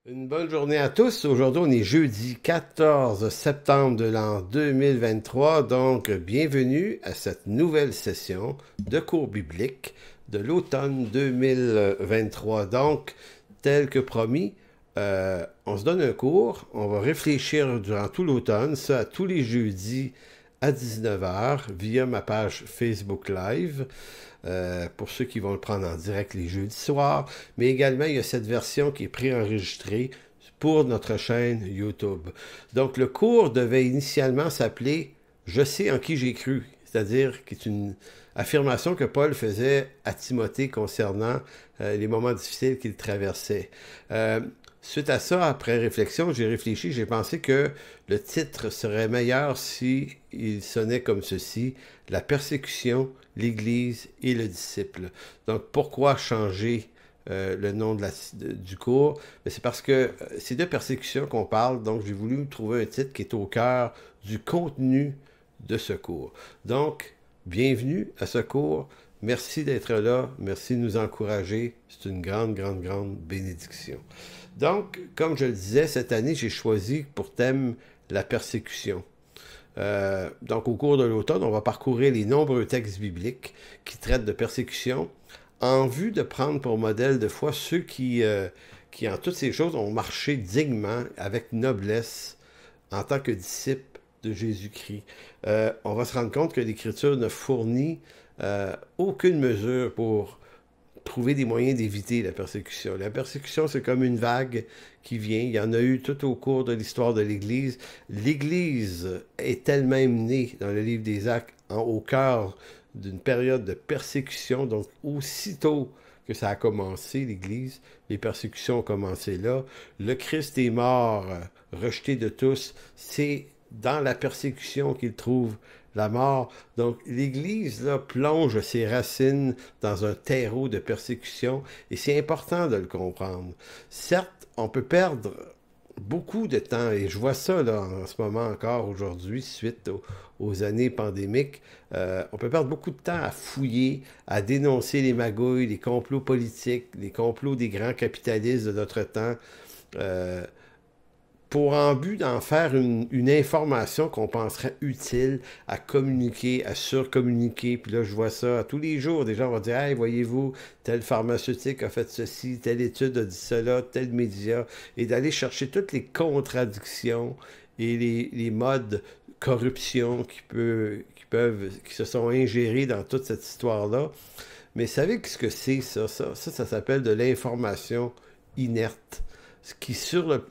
Une bonne journée à tous. Aujourd'hui, on est jeudi 14 septembre de l'an 2023. Donc, bienvenue à cette nouvelle session de cours biblique de l'automne 2023. Donc, tel que promis, on se donne un cours. On va réfléchir durant tout l'automne, ça tous les jeudis à 19 heures via ma page Facebook Live. Pour ceux qui vont le prendre en direct les jeudis soirs, mais également il y a cette version qui est préenregistrée pour notre chaîne YouTube. Donc le cours devait initialement s'appeler « Je sais en qui j'ai cru », c'est-à-dire qui est une affirmation que Paul faisait à Timothée concernant les moments difficiles qu'il traversait. Suite à ça, après réflexion, j'ai réfléchi, j'ai pensé que le titre serait meilleur si il sonnait comme ceci: La persécution, l'Église et le disciple. Donc, pourquoi changer le nom du cours? C'est parce que c'est de persécution qu'on parle, donc j'ai voulu trouver un titre qui est au cœur du contenu de ce cours. Donc, bienvenue à ce cours. Merci d'être là. Merci de nous encourager. C'est une grande, grande, grande bénédiction. Donc, comme je le disais, cette année, j'ai choisi pour thème la persécution. Donc, au cours de l'automne, on va parcourir les nombreux textes bibliques qui traitent de persécution en vue de prendre pour modèle de foi ceux qui en toutes ces choses, ont marché dignement, avec noblesse, en tant que disciples de Jésus-Christ. On va se rendre compte que l'Écriture ne fournit aucune mesure pour trouver des moyens d'éviter la persécution. La persécution, c'est comme une vague qui vient. Il y en a eu tout au cours de l'histoire de l'Église. L'Église est elle-même née dans le livre des Actes au cœur d'une période de persécution. Donc, aussitôt que ça a commencé, l'Église, les persécutions ont commencé là. Le Christ est mort, rejeté de tous. C'est dans la persécution qu'il trouve la mort. Donc, l'Église là, plonge ses racines dans un terreau de persécution et c'est important de le comprendre. Certes, on peut perdre beaucoup de temps, et je vois ça là, en ce moment encore aujourd'hui, suite aux années pandémiques, on peut perdre beaucoup de temps à fouiller, à dénoncer les magouilles, les complots politiques, les complots des grands capitalistes de notre temps, pour en but d'en faire une information qu'on penserait utile à communiquer, à surcommuniquer. Puis là, je vois ça tous les jours. Des gens vont dire « Hey, voyez-vous, tel pharmaceutique a fait ceci, telle étude a dit cela, tel média. » Et d'aller chercher toutes les contradictions et les modes corruption qui se sont ingérés dans toute cette histoire-là. Mais savez ce que c'est, ça? Ça s'appelle de l'information inerte. Ce qui,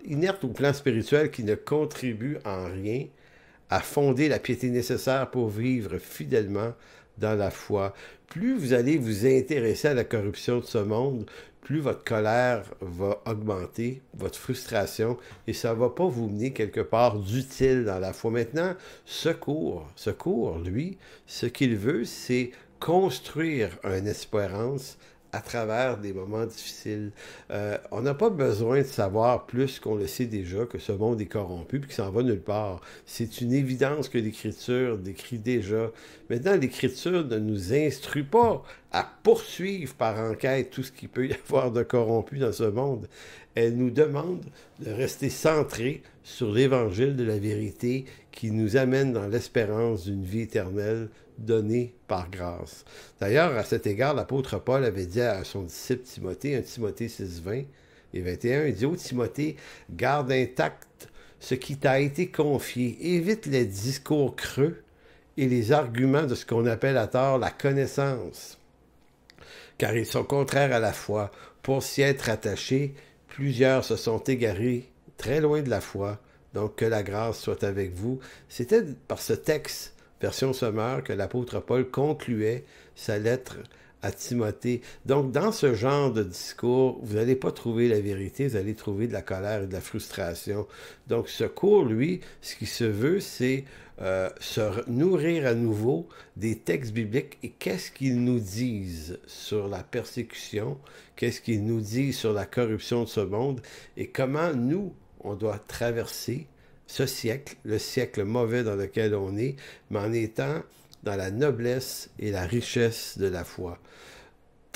inerte au plan spirituel, qui ne contribue en rien à fonder la piété nécessaire pour vivre fidèlement dans la foi. Plus vous allez vous intéresser à la corruption de ce monde, plus votre colère va augmenter, votre frustration, et ça ne va pas vous mener quelque part d'utile dans la foi. Maintenant, ce cours, lui, ce qu'il veut, c'est construire une espérance à travers des moments difficiles. On n'a pas besoin de savoir plus qu'on le sait déjà, que ce monde est corrompu et qu'il s'en va nulle part. C'est une évidence que l'Écriture décrit déjà. Maintenant, l'Écriture ne nous instruit pas à poursuivre par enquête tout ce qu'il peut y avoir de corrompu dans ce monde. Elle nous demande de rester centrés sur l'Évangile de la vérité qui nous amène dans l'espérance d'une vie éternelle donnée par grâce. D'ailleurs, à cet égard, l'apôtre Paul avait dit à son disciple Timothée, 1 Timothée 6, 20 et 21, il dit « Ô Timothée, garde intact ce qui t'a été confié, évite les discours creux et les arguments de ce qu'on appelle à tort la connaissance, car ils sont contraires à la foi. Pour s'y être attachés, plusieurs se sont égarés très loin de la foi. Donc, que la grâce soit avec vous. » C'était par ce texte, version sommaire, que l'apôtre Paul concluait sa lettre à Timothée. Donc, dans ce genre de discours, vous n'allez pas trouver la vérité, vous allez trouver de la colère et de la frustration. Donc, ce cours, lui, ce qui se veut, c'est se nourrir à nouveau des textes bibliques et qu'est-ce qu'ils nous disent sur la persécution, qu'est-ce qu'ils nous disent sur la corruption de ce monde et comment nous, on doit traverser ce siècle, le siècle mauvais dans lequel on est, mais en étant dans la noblesse et la richesse de la foi.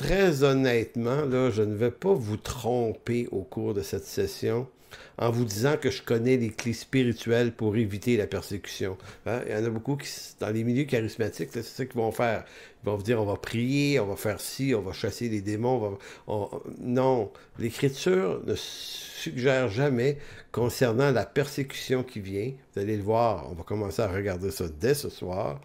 très honnêtement, là, je ne vais pas vous tromper au cours de cette session en vous disant que je connais les clés spirituelles pour éviter la persécution. Hein? Il y en a beaucoup qui, dans les milieux charismatiques, c'est ça qu'ils vont faire. Ils vont vous dire, on va prier, on va faire ci, on va chasser les démons. Non, l'Écriture ne suggère jamais concernant la persécution qui vient. Vous allez le voir, on va commencer à regarder ça dès ce soir,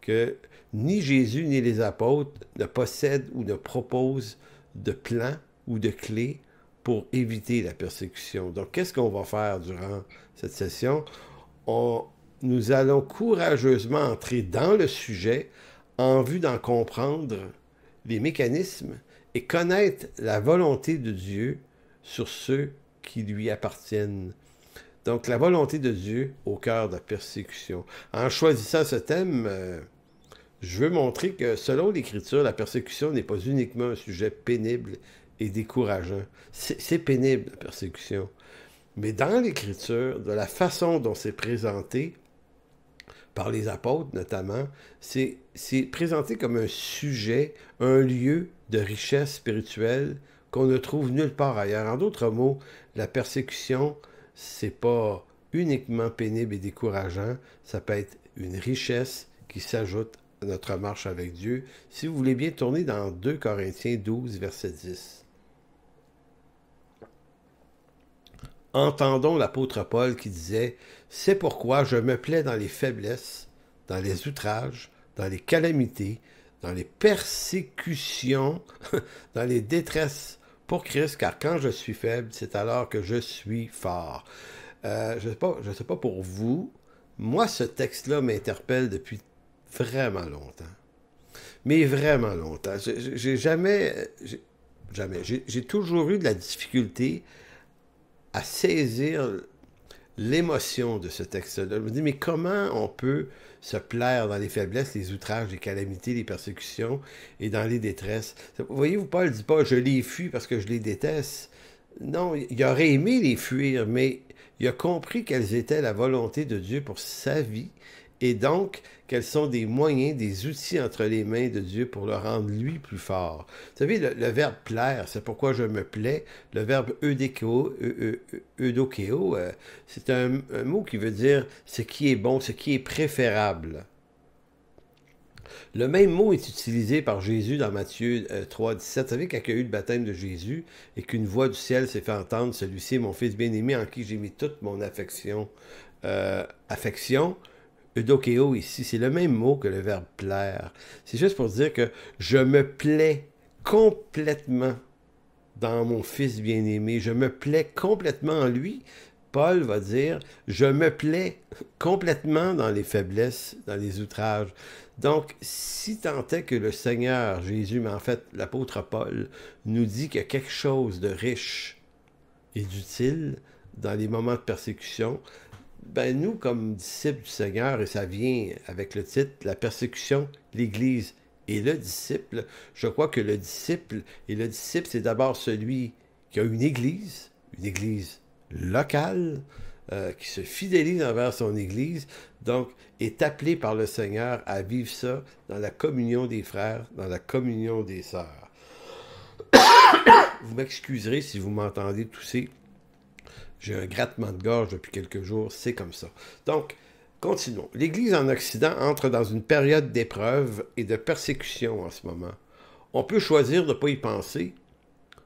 que ni Jésus ni les apôtres ne possèdent ou ne proposent de plan ou de clés pour éviter la persécution. Donc, qu'est-ce qu'on va faire durant cette session? Nous allons courageusement entrer dans le sujet en vue d'en comprendre les mécanismes et connaître la volonté de Dieu sur ceux qui lui appartiennent. Donc, la volonté de Dieu au cœur de la persécution. En choisissant ce thème, je veux montrer que, selon l'Écriture, la persécution n'est pas uniquement un sujet pénible et décourageant. C'est pénible, la persécution. Mais dans l'Écriture, de la façon dont c'est présenté, par les apôtres notamment, c'est présenté comme un sujet, un lieu de richesse spirituelle qu'on ne trouve nulle part ailleurs. En d'autres mots, la persécution, c'est pas uniquement pénible et décourageant, ça peut être une richesse qui s'ajoute à notre marche avec Dieu. Si vous voulez bien tourner dans 2 Corinthiens 12, verset 10. Entendons l'apôtre Paul qui disait « C'est pourquoi je me plais dans les faiblesses, dans les outrages, dans les calamités, dans les persécutions, dans les détresses pour Christ, car quand je suis faible, c'est alors que je suis fort. » Je ne sais pas pour vous, moi ce texte-là m'interpelle depuis vraiment longtemps. Mais vraiment longtemps. J'ai toujours eu de la difficulté à saisir l'émotion de ce texte-là. Je me dis, mais comment on peut se plaire dans les faiblesses, les outrages, les calamités, les persécutions et dans les détresses? Voyez-vous, Paul ne dit pas, je les fuis parce que je les déteste. Non, il aurait aimé les fuir, mais il a compris quelles étaient la volonté de Dieu pour sa vie et donc quels sont des moyens, des outils entre les mains de Dieu pour le rendre, lui, plus fort. Vous savez, le verbe « plaire », c'est pourquoi je me plais. Le verbe « eudokeo », c'est un mot qui veut dire ce qui est bon, ce qui est préférable. Le même mot est utilisé par Jésus dans Matthieu 3, 17. Vous savez, quand il y a eu le baptême de Jésus et qu'une voix du ciel s'est fait entendre, celui-ci est mon fils bien-aimé en qui j'ai mis toute mon affection. Affection, eudokeo ici, c'est le même mot que le verbe plaire. C'est juste pour dire que je me plais complètement dans mon fils bien-aimé. Je me plais complètement en lui. Paul va dire, je me plais complètement dans les faiblesses, dans les outrages. Donc, si tant est que le Seigneur Jésus, mais en fait l'apôtre Paul, nous dit qu'il y a quelque chose de riche et d'utile dans les moments de persécution, ben nous, comme disciples du Seigneur, et ça vient avec le titre, la persécution, l'Église et le disciple, je crois que le disciple, c'est d'abord celui qui a une église locale, qui se fidélise envers son Église, donc est appelé par le Seigneur à vivre ça dans la communion des frères, dans la communion des sœurs. Vous m'excuserez si vous m'entendez tousser. J'ai un grattement de gorge depuis quelques jours, c'est comme ça. Donc, continuons. L'Église en Occident entre dans une période d'épreuve et de persécution en ce moment. On peut choisir de ne pas y penser,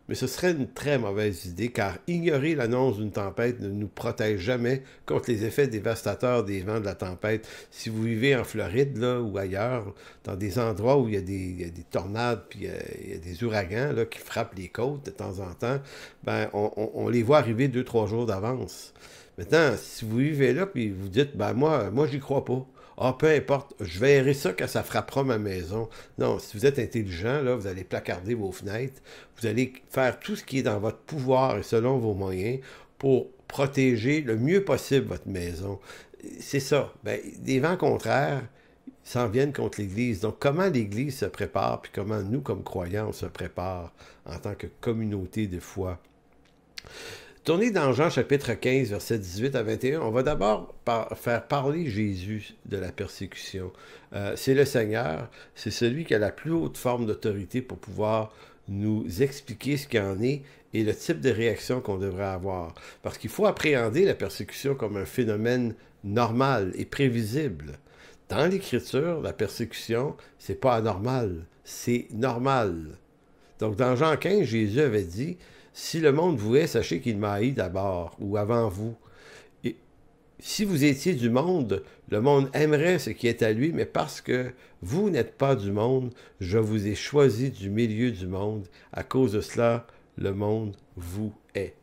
mais ce serait une très mauvaise idée, car ignorer l'annonce d'une tempête ne nous protège jamais contre les effets dévastateurs des vents de la tempête. Si vous vivez en Floride là, ou ailleurs, dans des endroits où il y a des tornades, puis il y a des ouragans là, qui frappent les côtes de temps en temps, ben, on les voit arriver 2-3 jours d'avance. Maintenant, si vous vivez là, puis vous dites, ben moi j'y crois pas. Ah, peu importe, je verrai ça quand ça frappera ma maison. Non, si vous êtes intelligent, là, vous allez placarder vos fenêtres, vous allez faire tout ce qui est dans votre pouvoir et selon vos moyens pour protéger le mieux possible votre maison. C'est ça. Ben, des vents contraires s'en viennent contre l'Église. Donc, comment l'Église se prépare, puis comment nous, comme croyants, on se prépare en tant que communauté de foi? Tournez dans Jean chapitre 15, versets 18 à 21. On va d'abord faire parler Jésus de la persécution. C'est le Seigneur, c'est celui qui a la plus haute forme d'autorité pour pouvoir nous expliquer ce qu'il en est et le type de réaction qu'on devrait avoir. Parce qu'il faut appréhender la persécution comme un phénomène normal et prévisible. Dans l'Écriture, la persécution, c'est pas anormal, c'est normal. Donc, dans Jean 15, Jésus avait dit, « Si le monde vous hait, sachez qu'il m'a haï d'abord, ou avant vous. Et si vous étiez du monde aimerait ce qui est à lui, mais parce que vous n'êtes pas du monde, je vous ai choisi du milieu du monde. À cause de cela, le monde vous hait. »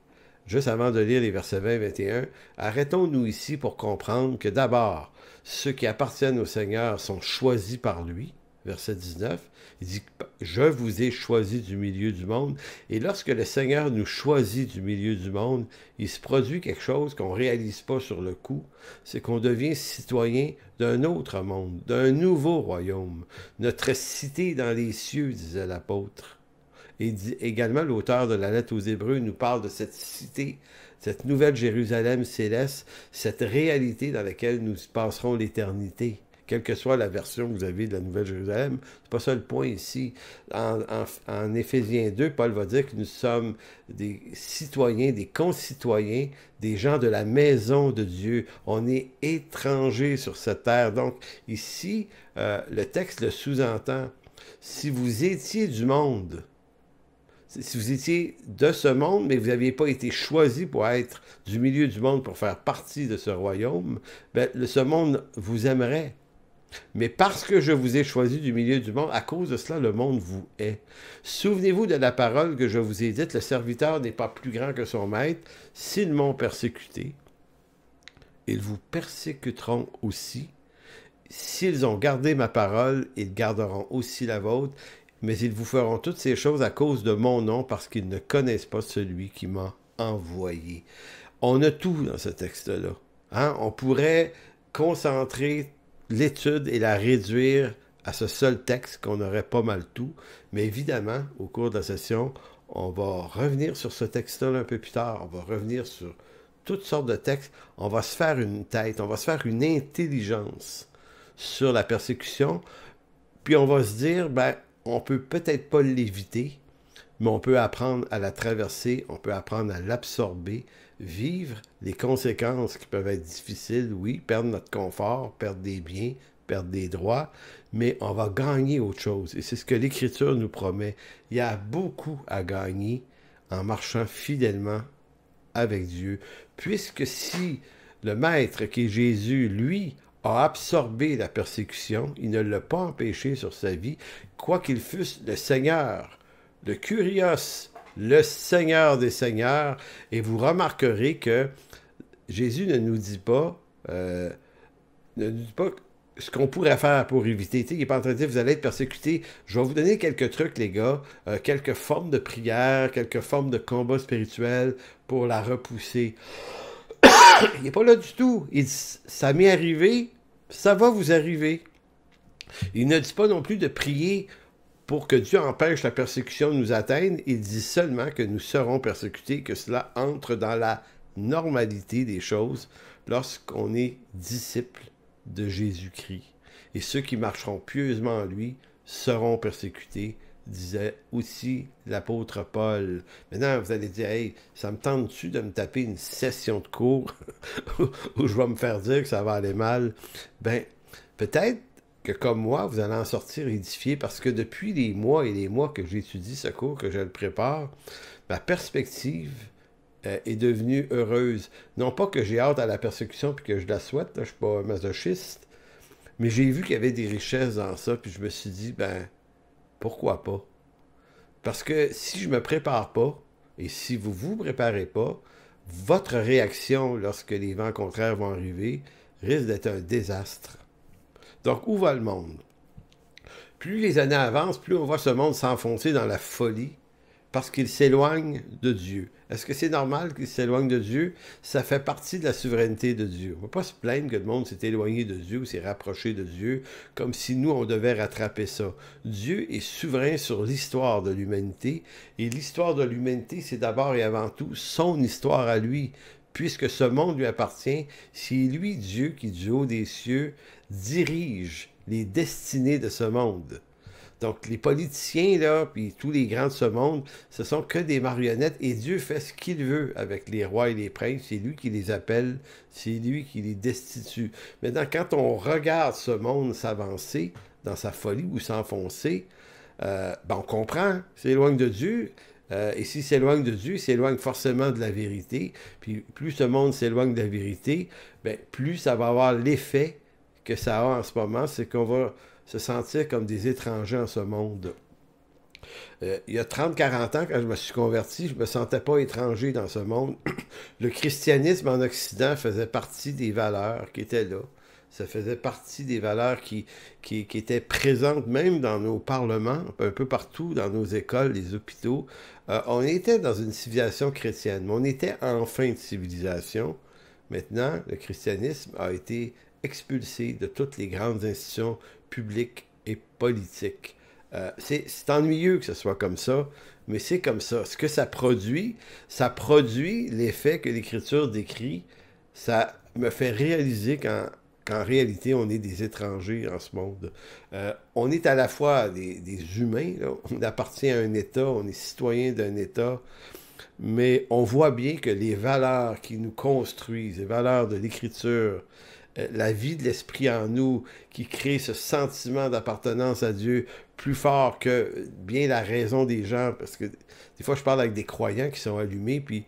Juste avant de lire les versets 20 et 21, arrêtons-nous ici pour comprendre que d'abord, ceux qui appartiennent au Seigneur sont choisis par lui. Verset 19, il dit « Je vous ai choisi du milieu du monde. » Et lorsque le Seigneur nous choisit du milieu du monde, il se produit quelque chose qu'on ne réalise pas sur le coup, c'est qu'on devient citoyen d'un autre monde, d'un nouveau royaume. Notre cité dans les cieux, disait l'apôtre. Et également, l'auteur de la lettre aux Hébreux nous parle de cette cité, cette nouvelle Jérusalem céleste, cette réalité dans laquelle nous passerons l'éternité. Quelle que soit la version que vous avez de la Nouvelle Jérusalem, c'est pas ça le point ici. En Éphésiens 2, Paul va dire que nous sommes des citoyens, des concitoyens, des gens de la maison de Dieu. On est étrangers sur cette terre. Donc ici, le texte le sous-entend. Si vous étiez du monde, si vous étiez de ce monde, mais vous n'aviez pas été choisi pour être du milieu du monde, pour faire partie de ce royaume, ben, ce monde vous aimerait. Mais parce que je vous ai choisi du milieu du monde, à cause de cela, le monde vous hait. Souvenez-vous de la parole que je vous ai dite, le serviteur n'est pas plus grand que son maître. S'ils m'ont persécuté, ils vous persécuteront aussi. S'ils ont gardé ma parole, ils garderont aussi la vôtre. Mais ils vous feront toutes ces choses à cause de mon nom, parce qu'ils ne connaissent pas celui qui m'a envoyé. On a tout dans ce texte-là. Hein? On pourrait concentrer l'étude et la réduire à ce seul texte qu'on aurait pas mal tout. Mais évidemment, au cours de la session, on va revenir sur ce texte-là un peu plus tard. On va revenir sur toutes sortes de textes. On va se faire une tête, on va se faire une intelligence sur la persécution. Puis on va se dire, ben, on peut peut-être pas l'éviter, mais on peut apprendre à la traverser, on peut apprendre à l'absorber, vivre les conséquences qui peuvent être difficiles, oui, perdre notre confort, perdre des biens, perdre des droits, mais on va gagner autre chose. Et c'est ce que l'Écriture nous promet. Il y a beaucoup à gagner en marchant fidèlement avec Dieu, puisque si le Maître qui est Jésus, lui, a absorbé la persécution, il ne l'a pas empêché sur sa vie, quoi qu'il fût le Seigneur, le Kyrios, le Seigneur des Seigneurs, et vous remarquerez que Jésus ne nous dit pas ce qu'on pourrait faire pour éviter. Il n'est pas en train de dire, vous allez être persécutés. Je vais vous donner quelques trucs, les gars, quelques formes de prière, quelques formes de combat spirituel pour la repousser. Il n'est pas là du tout. Il dit, ça m'est arrivé, ça va vous arriver. Il ne dit pas non plus de prier pour que Dieu empêche la persécution de nous atteindre. Il dit seulement que nous serons persécutés, que cela entre dans la normalité des choses lorsqu'on est disciple de Jésus-Christ. Et ceux qui marcheront pieusement en lui seront persécutés, disait aussi l'apôtre Paul. Maintenant, vous allez dire, hey, ça me tente-tu de me taper une session de cours où je vais me faire dire que ça va aller mal? Ben, peut-être que comme moi, vous allez en sortir édifié, parce que depuis les mois et les mois que j'étudie ce cours, que je le prépare, ma perspective est devenue heureuse. Non pas que j'ai hâte à la persécution puis que je la souhaite, là, je ne suis pas masochiste, mais j'ai vu qu'il y avait des richesses dans ça, puis je me suis dit, ben, pourquoi pas? Parce que si je ne me prépare pas, et si vous ne vous préparez pas, votre réaction lorsque les vents contraires vont arriver risque d'être un désastre. Donc, où va le monde? Plus les années avancent, plus on voit ce monde s'enfoncer dans la folie parce qu'il s'éloigne de Dieu. Est-ce que c'est normal qu'il s'éloigne de Dieu? Ça fait partie de la souveraineté de Dieu. On ne va pas se plaindre que le monde s'est éloigné de Dieu ou s'est rapproché de Dieu comme si nous, on devait rattraper ça. Dieu est souverain sur l'histoire de l'humanité et l'histoire de l'humanité, c'est d'abord et avant tout son histoire à lui. Puisque ce monde lui appartient, c'est lui, Dieu, qui du haut des cieux dirige les destinées de ce monde. Donc, les politiciens, là, puis tous les grands de ce monde, ce sont que des marionnettes et Dieu fait ce qu'il veut avec les rois et les princes. C'est lui qui les appelle, c'est lui qui les destitue. Maintenant, quand on regarde ce monde s'avancer dans sa folie ou s'enfoncer, ben on comprend, s'éloigne de Dieu. Et s'il s'éloigne de Dieu, il s'éloigne forcément de la vérité. Puis plus ce monde s'éloigne de la vérité, ben, plus ça va avoir l'effet que ça a en ce moment, c'est qu'on va se sentir comme des étrangers en ce monde. Il y a 30-40 ans, quand je me suis converti, je ne me sentais pas étranger dans ce monde. Le christianisme en Occident faisait partie des valeurs qui étaient là. Ça faisait partie des valeurs qui étaient présentes même dans nos parlements, un peu partout, dans nos écoles, les hôpitaux. On était dans une civilisation chrétienne, mais on était en fin de civilisation. Maintenant, le christianisme a été expulsé de toutes les grandes institutions publiques et politiques. C'est ennuyeux que ce soit comme ça, mais c'est comme ça. Ce que ça produit l'effet que l'Écriture décrit. Ça me fait réaliser qu'en réalité, on est des étrangers en ce monde. On est à la fois des humains, là. On appartient à un État, on est citoyen d'un État, mais on voit bien que les valeurs qui nous construisent, les valeurs de l'Écriture, la vie de l'Esprit en nous, qui crée ce sentiment d'appartenance à Dieu plus fort que bien la raison des gens, parce que des fois je parle avec des croyants qui sont allumés, puis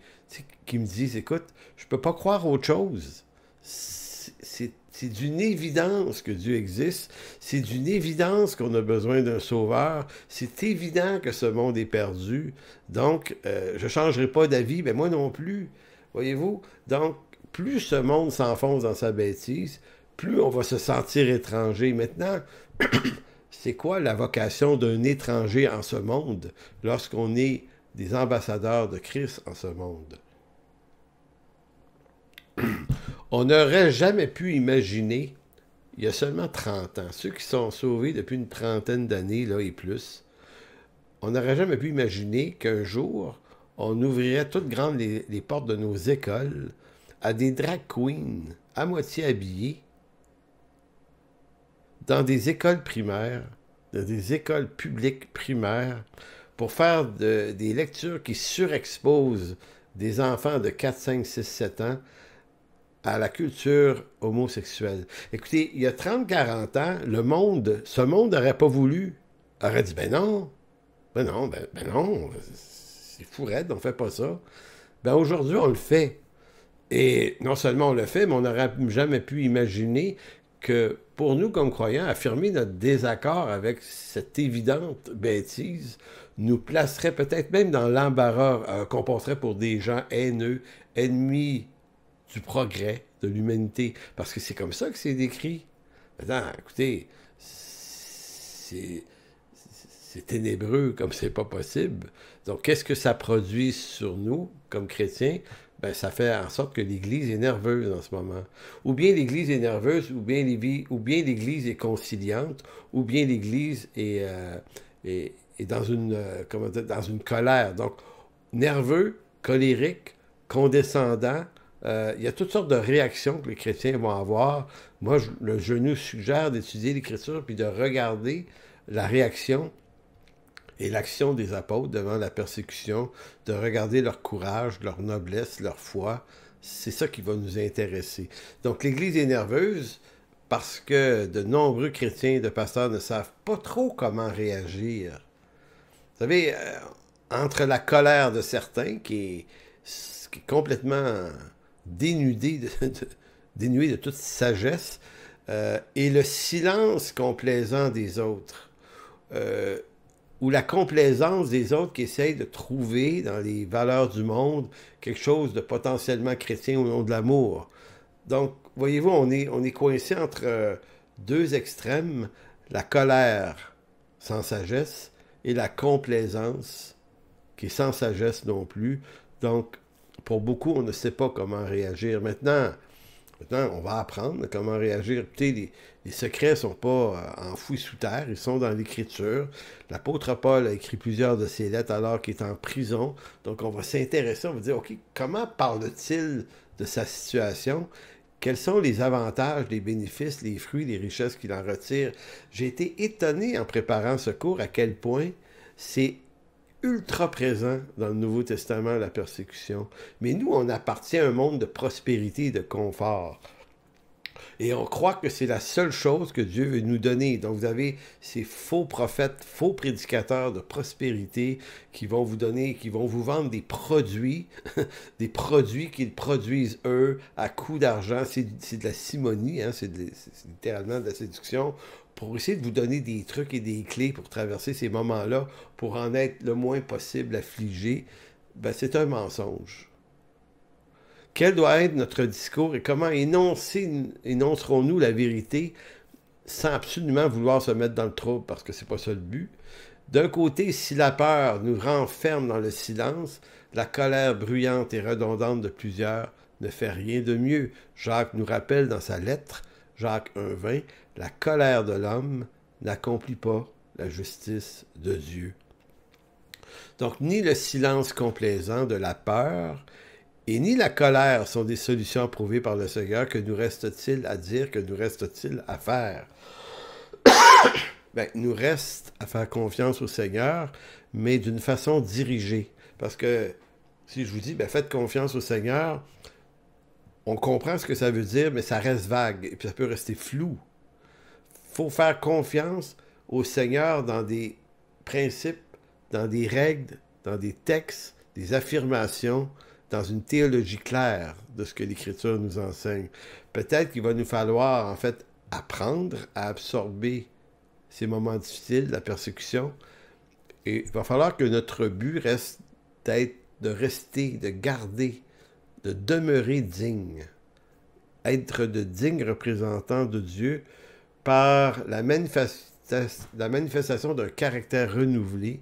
qui me disent, écoute, je peux pas croire autre chose. C'est d'une évidence que Dieu existe, c'est d'une évidence qu'on a besoin d'un sauveur, c'est évident que ce monde est perdu, donc je ne changerai pas d'avis, mais moi non plus, voyez-vous? Donc, plus ce monde s'enfonce dans sa bêtise, plus on va se sentir étranger. Maintenant, c'est quoi la vocation d'un étranger en ce monde lorsqu'on est des ambassadeurs de Christ en ce monde? On n'aurait jamais pu imaginer, il y a seulement 30 ans, ceux qui sont sauvés depuis une trentaine d'années là, et plus, on n'aurait jamais pu imaginer qu'un jour, on ouvrirait toutes grandes les portes de nos écoles à des drag queens à moitié habillées dans des écoles primaires, dans des écoles publiques primaires, pour faire des lectures qui surexposent des enfants de 4, 5, 6, 7 ans à la culture homosexuelle. Écoutez, il y a 30-40 ans, ce monde n'aurait pas voulu, aurait dit, ben non, c'est fou raide, on fait pas ça. Ben aujourd'hui, on le fait. Et non seulement on le fait, mais on n'aurait jamais pu imaginer que pour nous, comme croyants, affirmer notre désaccord avec cette évidente bêtise nous placerait peut-être même dans l'embarras qu'on passerait pour des gens haineux, ennemis du progrès de l'humanité. Parce que c'est comme ça que c'est décrit. Maintenant, écoutez, c'est ténébreux comme c'est pas possible. Donc, qu'est-ce que ça produit sur nous, comme chrétiens? Ben, ça fait en sorte que l'Église est nerveuse en ce moment. Ou bien l'Église est nerveuse, ou bien l'Église est conciliante, ou bien l'Église est dans dans une colère. Donc, nerveux, colérique, condescendant, il y a toutes sortes de réactions que les chrétiens vont avoir. Moi, je nous suggère d'étudier l'Écriture puis de regarder la réaction et l'action des apôtres devant la persécution, de regarder leur courage, leur noblesse, leur foi. C'est ça qui va nous intéresser. Donc, l'Église est nerveuse parce que de nombreux chrétiens, de pasteurs ne savent pas trop comment réagir. Vous savez, entre la colère de certains, qui est complètement dénué de toute sagesse, et le silence complaisant des autres, ou la complaisance des autres qui essayent de trouver dans les valeurs du monde quelque chose de potentiellement chrétien au nom de l'amour. Donc, voyez-vous, on est coincé entre deux extrêmes, la colère sans sagesse et la complaisance qui est sans sagesse non plus. Donc, pour beaucoup, on ne sait pas comment réagir. Maintenant, on va apprendre comment réagir. Écoutez, les secrets ne sont pas enfouis sous terre, ils sont dans l'Écriture. L'apôtre Paul a écrit plusieurs de ses lettres alors qu'il est en prison. Donc, on va s'intéresser, on va dire, OK, comment parle-t-il de sa situation? Quels sont les avantages, les bénéfices, les fruits, les richesses qu'il en retire? J'ai été étonné en préparant ce cours à quel point c'est ultra présent dans le Nouveau Testament, la persécution. Mais nous, on appartient à un monde de prospérité et de confort. Et on croit que c'est la seule chose que Dieu veut nous donner. Donc vous avez ces faux prophètes, faux prédicateurs de prospérité qui vont vous donner, qui vont vous vendre des produits, des produits qu'ils produisent eux à coût d'argent. C'est de la simonie, hein? C'est littéralement de la séduction pour essayer de vous donner des trucs et des clés pour traverser ces moments-là, pour en être le moins possible affligé. Ben, c'est un mensonge. Quel doit être notre discours et comment énoncerons-nous la vérité sans absolument vouloir se mettre dans le trouble, parce que c'est pas ça le but. D'un côté, si la peur nous renferme dans le silence, la colère bruyante et redondante de plusieurs ne fait rien de mieux. Jacques nous rappelle dans sa lettre, Jacques 1,20, la colère de l'homme n'accomplit pas la justice de Dieu. Donc, ni le silence complaisant de la peur, et ni la colère sont des solutions approuvées par le Seigneur. Que nous reste-t-il à dire? Que nous reste-t-il à faire? Ben, il nous reste à faire confiance au Seigneur, mais d'une façon dirigée. Parce que si je vous dis, ben, faites confiance au Seigneur, on comprend ce que ça veut dire, mais ça reste vague, et puis ça peut rester flou. Il faut faire confiance au Seigneur dans des principes, dans des règles, dans des textes, des affirmations, dans une théologie claire de ce que l'Écriture nous enseigne. Peut-être qu'il va nous falloir, en fait, apprendre à absorber ces moments difficiles, la persécution, et il va falloir que notre but reste de rester, de garder, de demeurer digne, être de dignes représentants de Dieu par la manifestation d'un caractère renouvelé,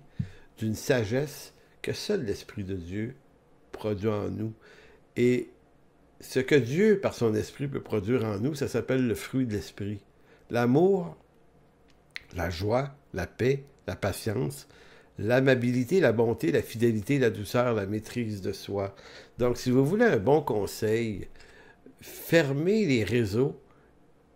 d'une sagesse que seul l'Esprit de Dieu produit en nous. Et ce que Dieu, par son esprit, peut produire en nous, ça s'appelle le fruit de l'esprit. L'amour, la joie, la paix, la patience, l'amabilité, la bonté, la fidélité, la douceur, la maîtrise de soi. Donc, si vous voulez un bon conseil, fermez les réseaux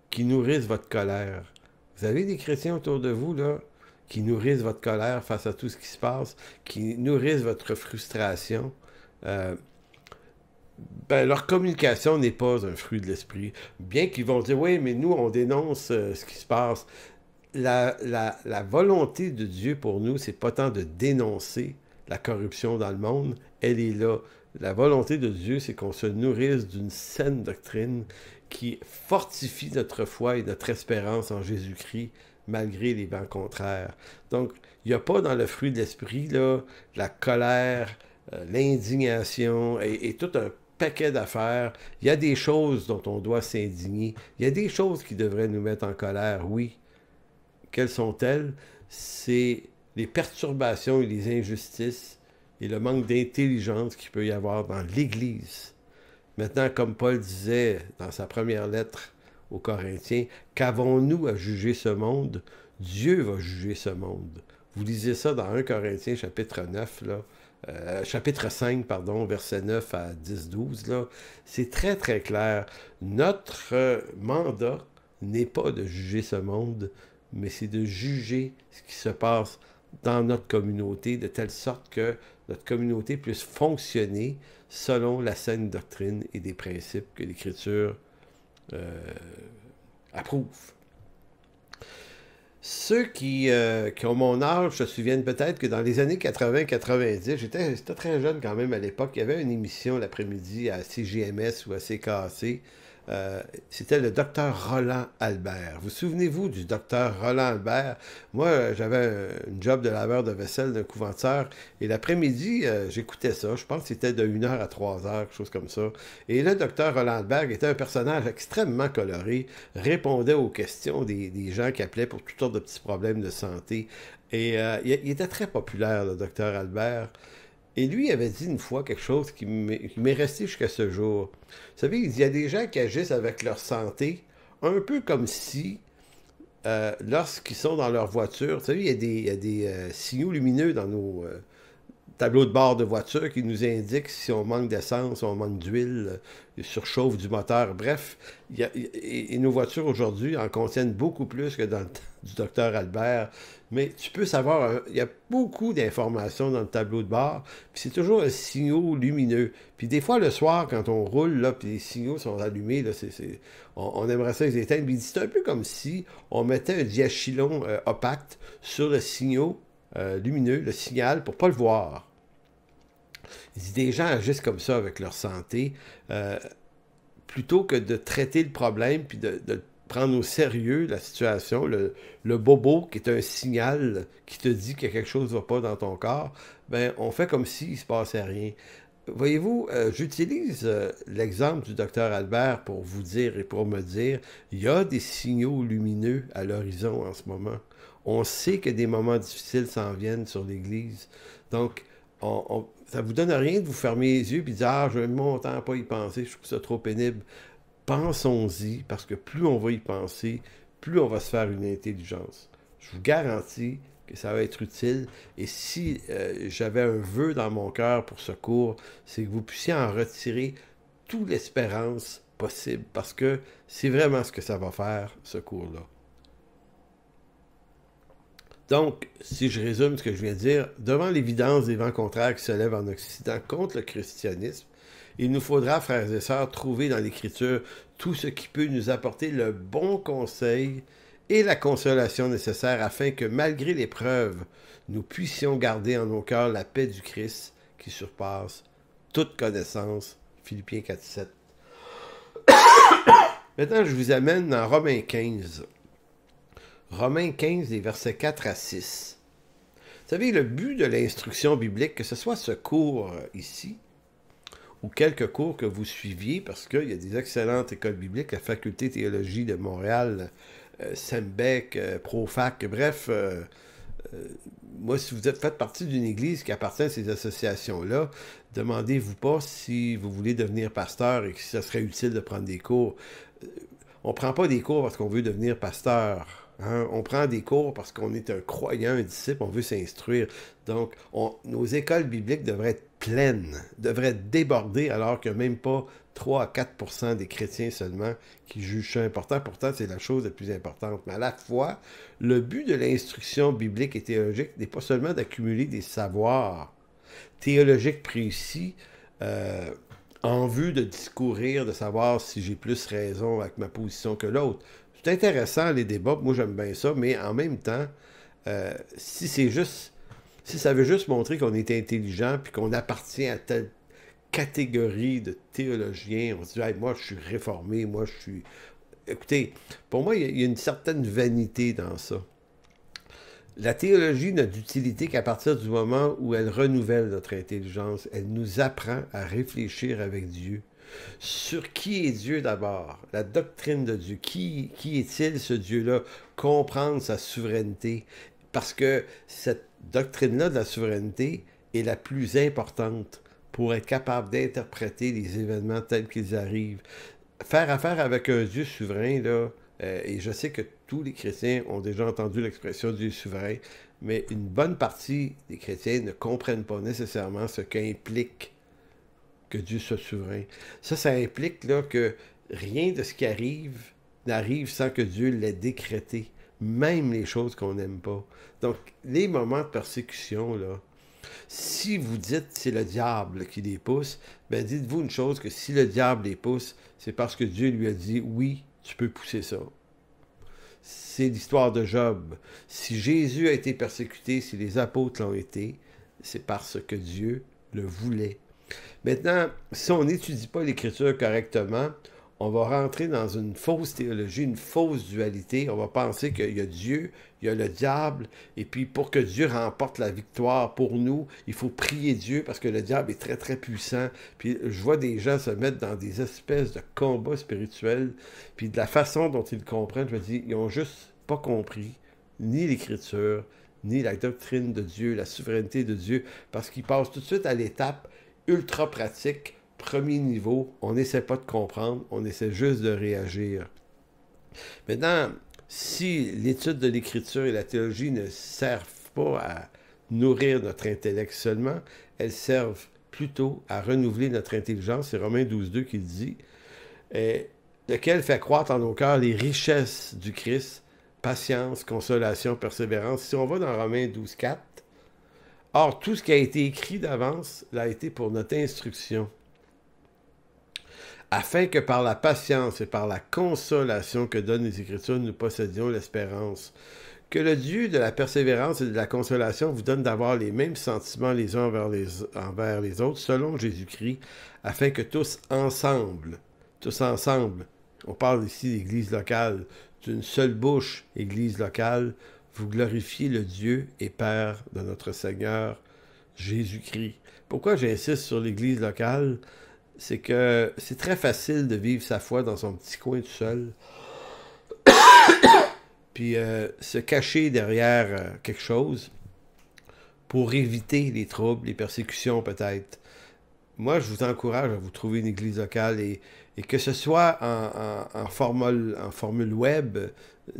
qui nourrissent votre colère. Vous avez des chrétiens autour de vous, là, qui nourrissent votre colère face à tout ce qui se passe, qui nourrissent votre frustration. Ben, leur communication n'est pas un fruit de l'esprit. Bien qu'ils vont dire, oui, mais nous, on dénonce ce qui se passe. La volonté de Dieu pour nous, c'est pas tant de dénoncer la corruption dans le monde, elle est là. La volonté de Dieu, c'est qu'on se nourrisse d'une saine doctrine qui fortifie notre foi et notre espérance en Jésus-Christ, malgré les vents contraires. Donc, il n'y a pas dans le fruit de l'esprit, là, la colère, l'indignation et tout un paquet d'affaires. Il y a des choses dont on doit s'indigner. Il y a des choses qui devraient nous mettre en colère, oui. Quelles sont-elles? C'est les perturbations et les injustices et le manque d'intelligence qu'il peut y avoir dans l'Église. Maintenant, comme Paul disait dans sa première lettre aux Corinthiens, qu'avons-nous à juger ce monde? Dieu va juger ce monde. Vous lisez ça dans 1 Corinthiens chapitre 9, là, chapitre 5, pardon, versets 9 à 10-12, là. C'est très, très clair. Notre mandat n'est pas de juger ce monde, mais c'est de juger ce qui se passe dans notre communauté, de telle sorte que notre communauté puisse fonctionner selon la saine doctrine et des principes que l'Écriture approuve. Ceux qui ont mon âge se souviennent peut-être que dans les années 80-90, j'étais très jeune quand même à l'époque, il y avait une émission l'après-midi à CGMS ou à CKC. C'était le docteur Roland Albert. Vous souvenez-vous du docteur Roland Albert? Moi, j'avais une job de laveur de vaisselle d'un couventeur et l'après-midi, j'écoutais ça. Je pense que c'était de 1h à 3h, quelque chose comme ça. Et le docteur Roland Albert était un personnage extrêmement coloré, répondait aux questions des gens qui appelaient pour toutes sortes de petits problèmes de santé. Et il était très populaire, le docteur Albert. Et lui avait dit une fois quelque chose qui m'est resté jusqu'à ce jour. Vous savez, il y a des gens qui agissent avec leur santé un peu comme si, lorsqu'ils sont dans leur voiture, vous savez, il y a des signaux lumineux dans tableau de bord de voiture qui nous indique si on manque d'essence, on manque d'huile, surchauffe du moteur. Bref, et nos voitures aujourd'hui en contiennent beaucoup plus que dans le temps du docteur Albert. Mais tu peux savoir, il y a beaucoup d'informations dans le tableau de bord, puis c'est toujours un signal lumineux. Puis des fois, le soir, quand on roule, là, puis les signaux sont allumés, là, on aimerait ça les éteindre. Puis c'est un peu comme si on mettait un diachylon opaque sur le signal lumineux, le signal, pour ne pas le voir. Il dit, des gens agissent comme ça avec leur santé, plutôt que de traiter le problème, puis de prendre au sérieux la situation, le bobo, qui est un signal qui te dit que quelque chose ne va pas dans ton corps, ben on fait comme s'il ne se passait rien. Voyez-vous, j'utilise l'exemple du docteur Albert pour vous dire et pour me dire, il y a des signaux lumineux à l'horizon en ce moment. On sait que des moments difficiles s'en viennent sur l'Église. Donc, ça ne vous donne rien de vous fermer les yeux et de dire « Ah, je vais mon temps à pas y penser, je trouve ça trop pénible. » Pensons-y, parce que plus on va y penser, plus on va se faire une intelligence. Je vous garantis que ça va être utile. Et si j'avais un vœu dans mon cœur pour ce cours, c'est que vous puissiez en retirer toute l'espérance possible, parce que c'est vraiment ce que ça va faire, ce cours-là. Donc, si je résume ce que je viens de dire, devant l'évidence des vents contraires qui se lèvent en Occident contre le christianisme, il nous faudra, frères et sœurs, trouver dans l'Écriture tout ce qui peut nous apporter le bon conseil et la consolation nécessaire afin que, malgré l'épreuve, nous puissions garder en nos cœurs la paix du Christ qui surpasse toute connaissance. Philippiens 4,7. Maintenant, je vous amène dans Romains 15. Romains 15, les versets 4 à 6. Vous savez, le but de l'instruction biblique, que ce soit ce cours ici, ou quelques cours que vous suiviez, parce qu'il y a des excellentes écoles bibliques, la Faculté de théologie de Montréal, Sembec, Profac, bref, moi, si vous faites partie d'une église qui appartient à ces associations-là, demandez-vous pas si vous voulez devenir pasteur et que ça serait utile de prendre des cours. On ne prend pas des cours parce qu'on veut devenir pasteur. Hein? On prend des cours parce qu'on est un croyant, un disciple, on veut s'instruire. Donc, nos écoles bibliques devraient être pleines, devraient déborder, alors qu'il n'y a même pas 3 à 4 % des chrétiens seulement qui jugent ça important. Pourtant, c'est la chose la plus importante. Mais à la fois, le but de l'instruction biblique et théologique n'est pas seulement d'accumuler des savoirs théologiques précis en vue de discourir, de savoir si j'ai plus raison avec ma position que l'autre. C'est intéressant, les débats, moi j'aime bien ça, mais en même temps, si ça veut juste montrer qu'on est intelligent puis qu'on appartient à telle catégorie de théologiens, on se dit hey, moi je suis réformé, moi je suis... Écoutez, pour moi, il y a une certaine vanité dans ça. La théologie n'a d'utilité qu'à partir du moment où elle renouvelle notre intelligence, elle nous apprend à réfléchir avec Dieu. Sur qui est Dieu d'abord? La doctrine de Dieu. Qui est-il ce Dieu-là? Comprendre sa souveraineté. Parce que cette doctrine-là de la souveraineté est la plus importante pour être capable d'interpréter les événements tels qu'ils arrivent. Faire affaire avec un Dieu souverain, là, et je sais que tous les chrétiens ont déjà entendu l'expression Dieu souverain, mais une bonne partie des chrétiens ne comprennent pas nécessairement ce qu'implique que Dieu soit souverain. Ça implique là, que rien de ce qui arrive n'arrive sans que Dieu l'ait décrété, même les choses qu'on n'aime pas. Donc, les moments de persécution, là, si vous dites c'est le diable qui les pousse, ben dites-vous une chose, que si le diable les pousse, c'est parce que Dieu lui a dit, oui, tu peux pousser ça. C'est l'histoire de Job. Si Jésus a été persécuté, si les apôtres l'ont été, c'est parce que Dieu le voulait. Maintenant, si on n'étudie pas l'Écriture correctement, on va rentrer dans une fausse théologie, une fausse dualité. On va penser qu'il y a Dieu, il y a le diable, et puis pour que Dieu remporte la victoire pour nous, il faut prier Dieu parce que le diable est très, très puissant. Puis je vois des gens se mettre dans des espèces de combats spirituels, puis de la façon dont ils comprennent, je me dis, ils n'ont juste pas compris ni l'Écriture, ni la doctrine de Dieu, la souveraineté de Dieu, parce qu'ils passent tout de suite à l'étape ultra pratique, premier niveau, on n'essaie pas de comprendre, on essaie juste de réagir. Maintenant, si l'étude de l'Écriture et la théologie ne servent pas à nourrir notre intellect seulement, elles servent plutôt à renouveler notre intelligence. C'est Romains 12.2 qui le dit. Lequel fait croître en nos cœurs les richesses du Christ, patience, consolation, persévérance. Si on va dans Romains 12.4, or, tout ce qui a été écrit d'avance l'a été pour notre instruction, afin que par la patience et par la consolation que donnent les Écritures, nous possédions l'espérance. Que le Dieu de la persévérance et de la consolation vous donne d'avoir les mêmes sentiments les uns envers les autres, selon Jésus-Christ, afin que tous ensemble, on parle ici d'église locale, d'une seule bouche, église locale, vous glorifiez le Dieu et Père de notre Seigneur Jésus-Christ. Pourquoi j'insiste sur l'église locale? C'est que c'est très facile de vivre sa foi dans son petit coin tout seul, puis se cacher derrière quelque chose pour éviter les troubles, les persécutions peut-être. Moi, je vous encourage à vous trouver une église locale et que ce soit en formule web,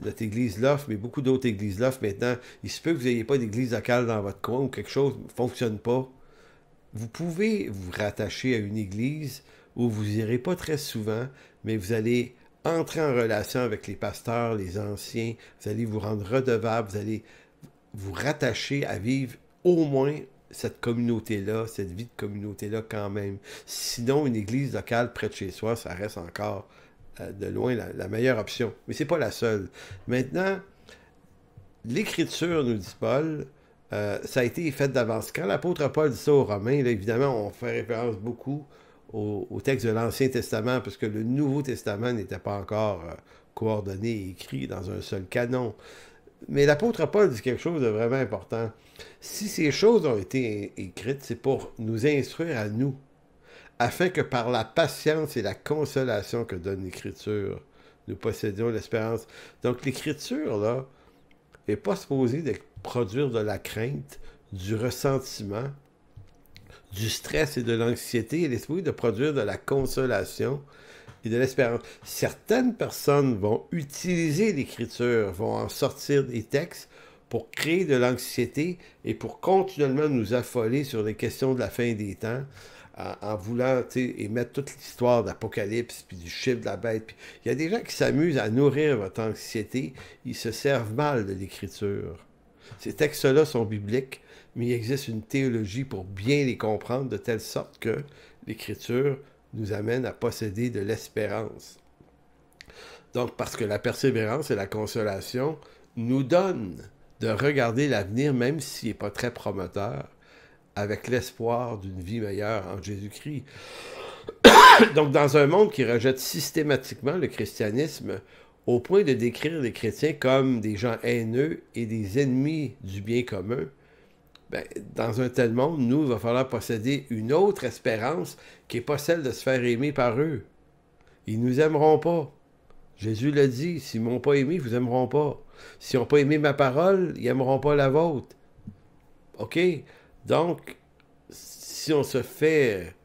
notre église Loft, mais beaucoup d'autres églises Loft maintenant, il se peut que vous n'ayez pas d'église locale dans votre coin ou quelque chose ne fonctionne pas. Vous pouvez vous rattacher à une église où vous n'irez pas très souvent, mais vous allez entrer en relation avec les pasteurs, les anciens, vous allez vous rendre redevable, vous allez vous rattacher à vivre au moins cette communauté-là, cette vie de communauté-là quand même. Sinon, une église locale près de chez soi, ça reste encore de loin la meilleure option. Mais c'est pas la seule. Maintenant, l'Écriture, nous dit Paul, ça a été fait d'avance. Quand l'apôtre Paul dit ça aux Romains, là, évidemment, on fait référence beaucoup au texte de l'Ancien Testament, parce que le Nouveau Testament n'était pas encore coordonné et écrit dans un seul canon. Mais l'apôtre Paul dit quelque chose de vraiment important. Si ces choses ont été écrites, c'est pour nous instruire à nous, afin que par la patience et la consolation que donne l'Écriture, nous possédions l'espérance. Donc l'Écriture, là, n'est pas supposée de produire de la crainte, du ressentiment, du stress et de l'anxiété. Elle est supposée de produire de la consolation et de l'espérance. Certaines personnes vont utiliser l'Écriture, vont en sortir des textes pour créer de l'anxiété et pour continuellement nous affoler sur les questions de la fin des temps, en voulant émettre toute l'histoire d'Apocalypse, puis du chiffre de la bête. Puis, il y a des gens qui s'amusent à nourrir votre anxiété, ils se servent mal de l'Écriture. Ces textes-là sont bibliques, mais il existe une théologie pour bien les comprendre, de telle sorte que l'Écriture nous amène à posséder de l'espérance. Donc, parce que la persévérance et la consolation nous donnent de regarder l'avenir, même s'il n'est pas très prometteur, avec l'espoir d'une vie meilleure en Jésus-Christ. Donc, dans un monde qui rejette systématiquement le christianisme, au point de décrire les chrétiens comme des gens haineux et des ennemis du bien commun, ben, dans un tel monde, nous, il va falloir posséder une autre espérance qui n'est pas celle de se faire aimer par eux. Ils ne nous aimeront pas. Jésus l'a dit, s'ils ne m'ont pas aimé, ils ne vous aimeront pas. S'ils n'ont pas aimé ma parole, ils n'aimeront pas la vôtre. OK? Donc, si on se fait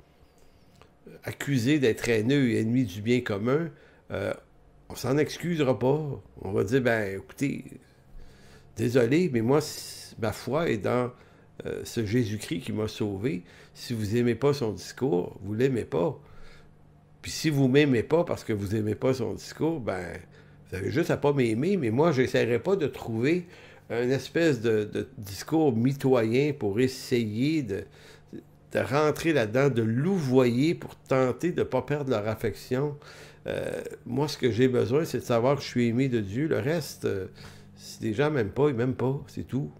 accuser d'être haineux et ennemi du bien commun, on s'en excusera pas. On va dire, ben, écoutez, désolé, mais moi, ma foi est dans ce Jésus-Christ qui m'a sauvé. Si vous n'aimez pas son discours, vous ne l'aimez pas. Puis si vous ne m'aimez pas parce que vous n'aimez pas son discours, ben, vous avez juste à pas m'aimer, mais moi, je n'essaierai pas de trouver une espèce de discours mitoyen pour essayer de rentrer là-dedans, de louvoyer pour tenter de ne pas perdre leur affection. Moi, ce que j'ai besoin, c'est de savoir que je suis aimé de Dieu. Le reste, si les gens m'aiment pas, ils m'aiment pas, c'est tout.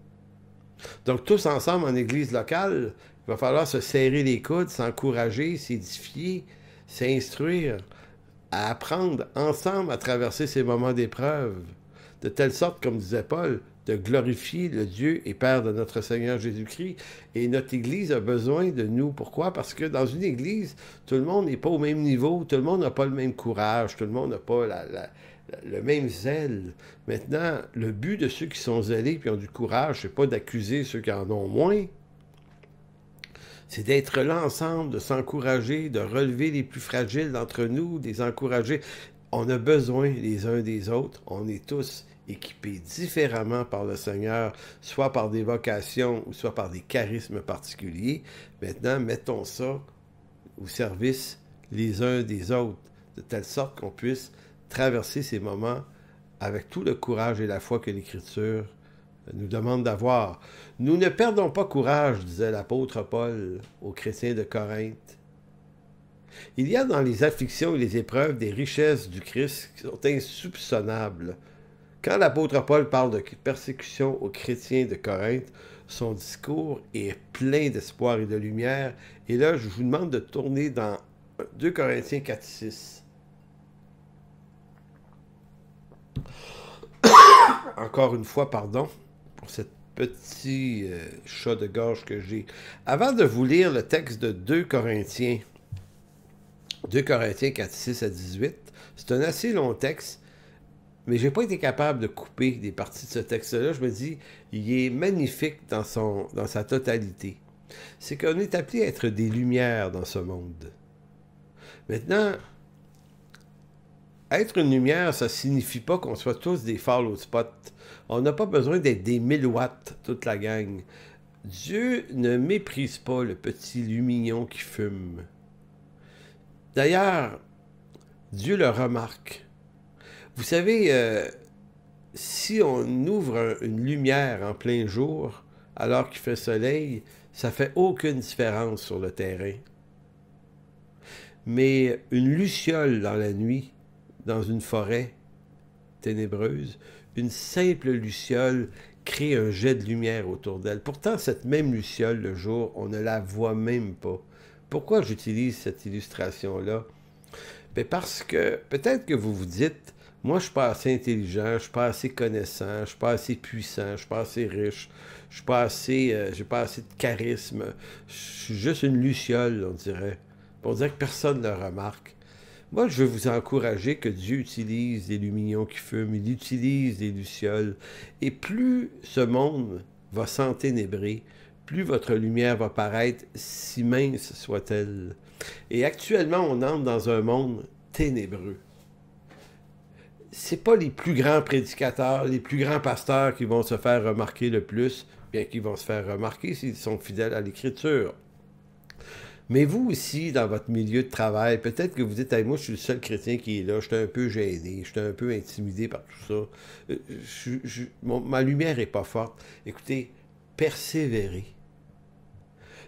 Donc, tous ensemble en église locale, il va falloir se serrer les coudes, s'encourager, s'édifier, s'instruire, à apprendre ensemble à traverser ces moments d'épreuve, de telle sorte, comme disait Paul, de glorifier le Dieu et Père de notre Seigneur Jésus-Christ. Et notre Église a besoin de nous. Pourquoi? Parce que dans une Église, tout le monde n'est pas au même niveau, tout le monde n'a pas le même courage, tout le monde n'a pas le même zèle. Maintenant, le but de ceux qui sont zélés et ont du courage, c'est pas d'accuser ceux qui en ont moins. C'est d'être là ensemble, de s'encourager, de relever les plus fragiles d'entre nous, de les encourager. On a besoin les uns des autres. On est tous équipés différemment par le Seigneur, soit par des vocations ou soit par des charismes particuliers. Maintenant, mettons ça au service les uns des autres, de telle sorte qu'on puisse traverser ces moments avec tout le courage et la foi que l'Écriture nous demande d'avoir. Nous ne perdons pas courage, disait l'apôtre Paul aux chrétiens de Corinthe. Il y a dans les afflictions et les épreuves des richesses du Christ qui sont insoupçonnables. Quand l'apôtre Paul parle de persécution aux chrétiens de Corinthe, son discours est plein d'espoir et de lumière. Et là, je vous demande de tourner dans 2 Corinthiens 4:6. Encore une fois, pardon pour ce petit chat de gorge que j'ai. Avant de vous lire le texte de 2 Corinthiens 4:6 à 18, c'est un assez long texte, mais je n'ai pas été capable de couper des parties de ce texte-là. Je me dis, il est magnifique dans sa totalité. C'est qu'on est appelé à être des lumières dans ce monde. Maintenant, être une lumière, ça ne signifie pas qu'on soit tous des follow spots. On n'a pas besoin d'être des 1000 watts, toute la gang. Dieu ne méprise pas le petit lumignon qui fume. D'ailleurs, Dieu le remarque. Vous savez, si on ouvre une lumière en plein jour, alors qu'il fait soleil, ça ne fait aucune différence sur le terrain. Mais une luciole dans la nuit, dans une forêt ténébreuse, une simple luciole crée un jet de lumière autour d'elle. Pourtant, cette même luciole, le jour, on ne la voit même pas. Pourquoi j'utilise cette illustration-là? Bien parce que peut-être que vous vous dites, moi je ne suis pas assez intelligent, je ne suis pas assez connaissant, je ne suis pas assez puissant, je ne suis pas assez riche, je suis pas assez, j'ai pas assez de charisme, je suis juste une luciole, on dirait. On dirait que personne ne le remarque. Moi, je veux vous encourager que Dieu utilise des lumignons qui fument, il utilise des lucioles. Et plus ce monde va s'enténébrer, plus votre lumière va paraître, si mince soit-elle. Et actuellement, on entre dans un monde ténébreux. C'est pas les plus grands prédicateurs, les plus grands pasteurs qui vont se faire remarquer le plus, bien qu'ils vont se faire remarquer s'ils sont fidèles à l'Écriture. Mais vous aussi, dans votre milieu de travail, peut-être que vous dites, hey, moi, je suis le seul chrétien qui est là, je suis un peu gêné, je suis un peu intimidé par tout ça, ma lumière n'est pas forte. Écoutez, persévérez.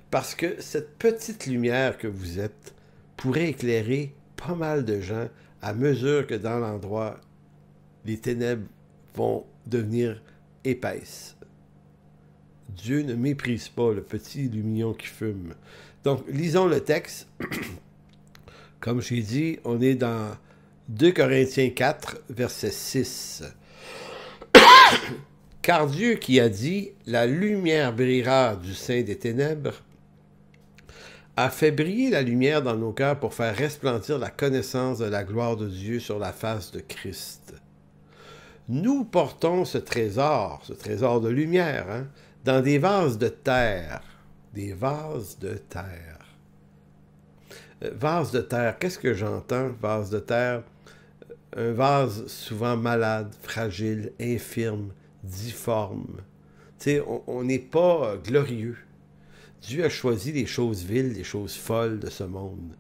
Parce que cette petite lumière que vous êtes pourrait éclairer pas mal de gens à mesure que dans l'endroit, les ténèbres vont devenir épaisses. Dieu ne méprise pas le petit lumignon qui fume. Donc, lisons le texte. Comme j'ai dit, on est dans 2 Corinthiens 4, verset 6. Car Dieu qui a dit « La lumière brillera du sein des ténèbres » a fait briller la lumière dans nos cœurs pour faire resplendir la connaissance de la gloire de Dieu sur la face de Christ. Nous portons ce trésor de lumière, dans des vases de terre. Des vases de terre. Vase de terre, qu'est-ce que j'entends, vase de terre? Un vase souvent malade, fragile, infirme, difforme. Tu sais, on n'est pas glorieux. Dieu a choisi les choses viles, les choses folles de ce monde,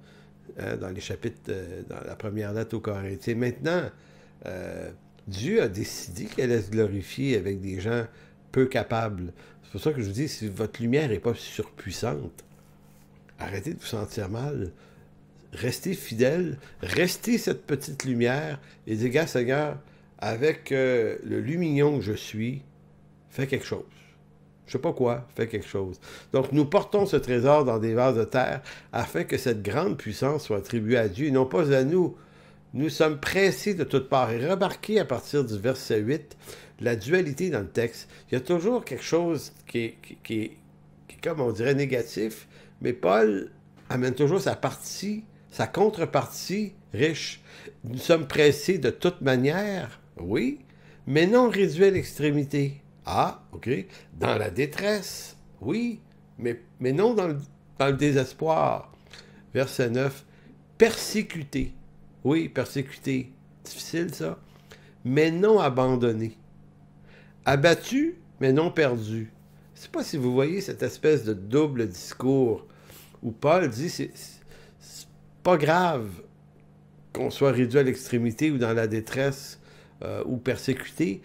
dans les chapitres, dans la première lettre aux Corinthiens. Maintenant, Dieu a décidé qu'elle allait se glorifier avec des gens peu capables. C'est pour ça que je vous dis, si votre lumière n'est pas surpuissante, arrêtez de vous sentir mal. Restez fidèle, restez cette petite lumière et dites, gars, Seigneur, avec le lumignon que je suis, fais quelque chose. Je ne sais pas quoi, fais quelque chose. Donc, nous portons ce trésor dans des vases de terre afin que cette grande puissance soit attribuée à Dieu et non pas à nous. Nous sommes pressés de toutes parts. Et remarquez à partir du verset 8, la dualité dans le texte. Il y a toujours quelque chose qui est comme on dirait négatif, mais Paul amène toujours sa contrepartie riche. Nous sommes pressés de toute manière, oui, mais non réduits à l'extrémité. Ah, OK. Dans la détresse, oui, mais non dans le désespoir. Verset 9, persécuté. Oui, persécuté. Difficile, ça. Mais non abandonné. Abattus, mais non perdus. Je ne sais pas si vous voyez cette espèce de double discours où Paul dit c'est pas grave qu'on soit réduit à l'extrémité ou dans la détresse ou persécuté.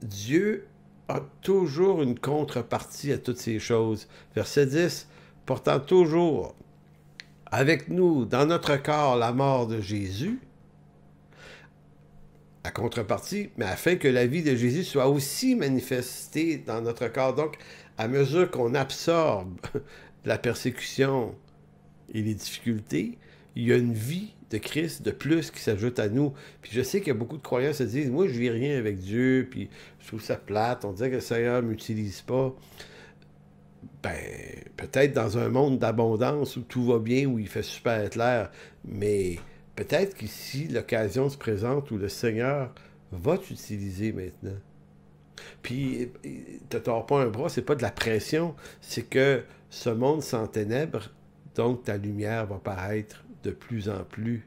Dieu a toujours une contrepartie à toutes ces choses. Verset 10, portant toujours avec nous dans notre corps la mort de Jésus, à contrepartie, mais afin que la vie de Jésus soit aussi manifestée dans notre corps. Donc, à mesure qu'on absorbe la persécution et les difficultés, il y a une vie de Christ de plus qui s'ajoute à nous. Puis je sais qu'il y a beaucoup de croyants qui se disent « Moi, je vis rien avec Dieu, puis je trouve ça plate, on dirait que le Seigneur ne m'utilise pas. » Ben, peut-être dans un monde d'abondance où tout va bien, où il fait super clair, mais peut-être qu'ici, l'occasion se présente où le Seigneur va t'utiliser maintenant. Puis, te tords pas un bras, c'est pas de la pression, c'est que ce monde s'enténèbre, donc ta lumière va paraître de plus en plus.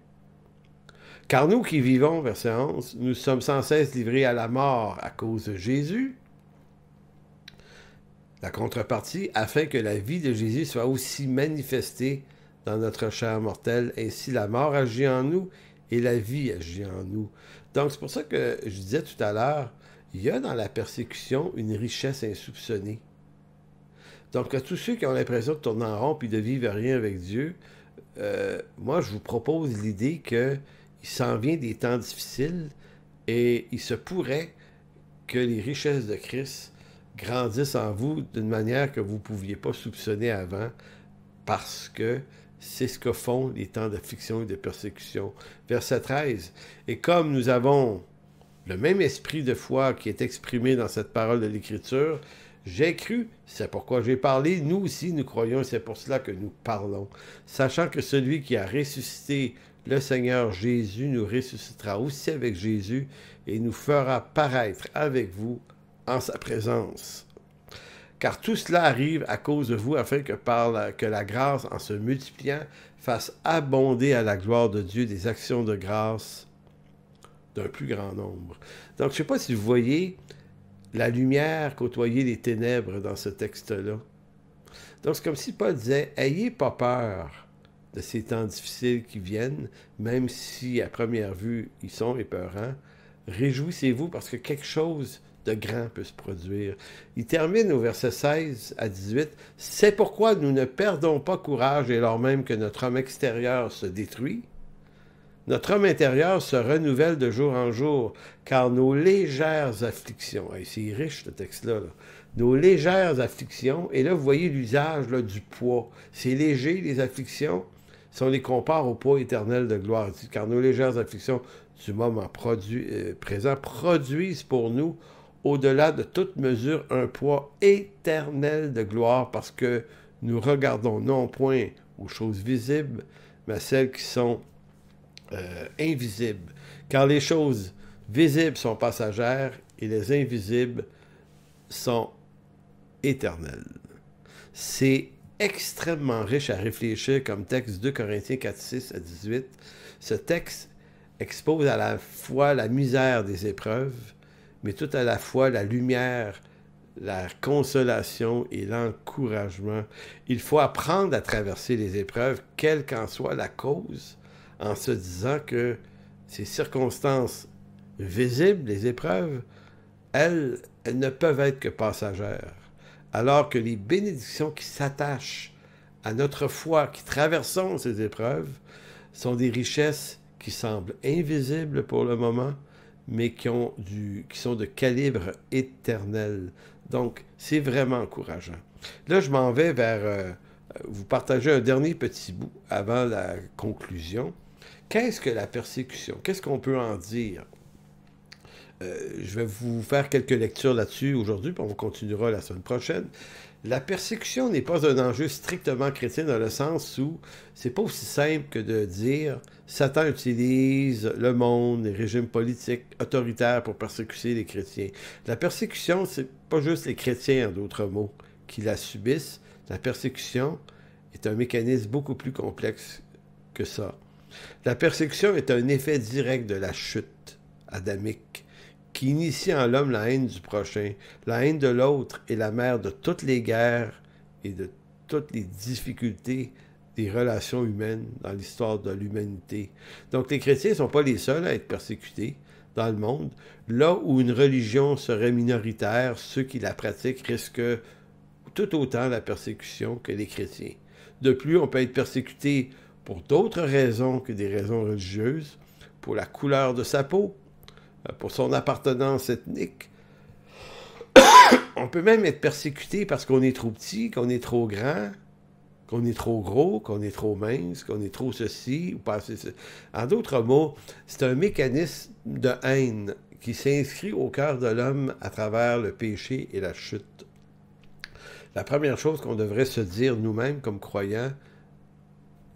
Car nous qui vivons, verset 11, nous sommes sans cesse livrés à la mort à cause de Jésus. La contrepartie, afin que la vie de Jésus soit aussi manifestée dans notre chair mortelle, ainsi la mort agit en nous et la vie agit en nous. Donc c'est pour ça que je disais tout à l'heure, il y a dans la persécution une richesse insoupçonnée. Donc à tous ceux qui ont l'impression de tourner en rond puis de vivre rien avec Dieu, moi je vous propose l'idée qu'il s'en vient des temps difficiles et il se pourrait que les richesses de Christ grandissent en vous d'une manière que vous ne pouviez pas soupçonner avant, parce que c'est ce que font les temps d'affliction et de persécution. Verset 13. Et comme nous avons le même esprit de foi qui est exprimé dans cette parole de l'Écriture, j'ai cru, c'est pourquoi j'ai parlé, nous aussi nous croyons, et c'est pour cela que nous parlons, sachant que celui qui a ressuscité le Seigneur Jésus nous ressuscitera aussi avec Jésus et nous fera paraître avec vous en sa présence. Car tout cela arrive à cause de vous, afin que la grâce, en se multipliant, fasse abonder à la gloire de Dieu des actions de grâce d'un plus grand nombre. Donc, je ne sais pas si vous voyez la lumière côtoyer les ténèbres dans ce texte-là. Donc, c'est comme si Paul disait, « Ayez pas peur de ces temps difficiles qui viennent, même si, à première vue, ils sont épeurants. Réjouissez-vous parce que quelque chose de grand peut se produire. » Il termine au verset 16 à 18. « C'est pourquoi nous ne perdons pas courage, et alors même que notre homme extérieur se détruit, notre homme intérieur se renouvelle de jour en jour, car nos légères afflictions... » C'est riche, ce texte-là. Là. Nos légères afflictions, et là, vous voyez l'usage là, du poids. C'est léger, les afflictions, si on les compare au poids éternel de gloire. Car nos légères afflictions du moment présent produisent pour nous, au-delà de toute mesure, un poids éternel de gloire, parce que nous regardons non point aux choses visibles, mais à celles qui sont invisibles. Car les choses visibles sont passagères et les invisibles sont éternelles. C'est extrêmement riche à réfléchir comme texte 2 Corinthiens 4, 6 à 18. Ce texte expose à la fois la misère des épreuves, mais tout à la fois la lumière, la consolation et l'encouragement. Il faut apprendre à traverser les épreuves, quelle qu'en soit la cause, en se disant que ces circonstances visibles, les épreuves, elles ne peuvent être que passagères, alors que les bénédictions qui s'attachent à notre foi, qui traversons ces épreuves, sont des richesses qui semblent invisibles pour le moment, mais qui sont de calibre éternel. Donc, c'est vraiment encourageant. Là, je m'en vais vers vous partager un dernier petit bout avant la conclusion. Qu'est-ce que la persécution? Qu'est-ce qu'on peut en dire? Je vais vous faire quelques lectures là-dessus aujourd'hui, puis on continuera la semaine prochaine. La persécution n'est pas un enjeu strictement chrétien dans le sens où c'est pas aussi simple que de dire Satan utilise le monde, les régimes politiques autoritaires pour persécuter les chrétiens. La persécution, c'est pas juste les chrétiens, en d'autres mots, qui la subissent. La persécution est un mécanisme beaucoup plus complexe que ça. La persécution est un effet direct de la chute adamique qui initie en l'homme la haine du prochain. La haine de l'autre est la mère de toutes les guerres et de toutes les difficultés des relations humaines dans l'histoire de l'humanité. Donc les chrétiens ne sont pas les seuls à être persécutés dans le monde. Là où une religion serait minoritaire, ceux qui la pratiquent risquent tout autant la persécution que les chrétiens. De plus, on peut être persécuté pour d'autres raisons que des raisons religieuses, pour la couleur de sa peau, pour son appartenance ethnique. On peut même être persécuté parce qu'on est trop petit, qu'on est trop grand, qu'on est trop gros, qu'on est trop mince, qu'on est trop ceci ou pas assez ceci. En d'autres mots, c'est un mécanisme de haine qui s'inscrit au cœur de l'homme à travers le péché et la chute. La première chose qu'on devrait se dire nous-mêmes comme croyants,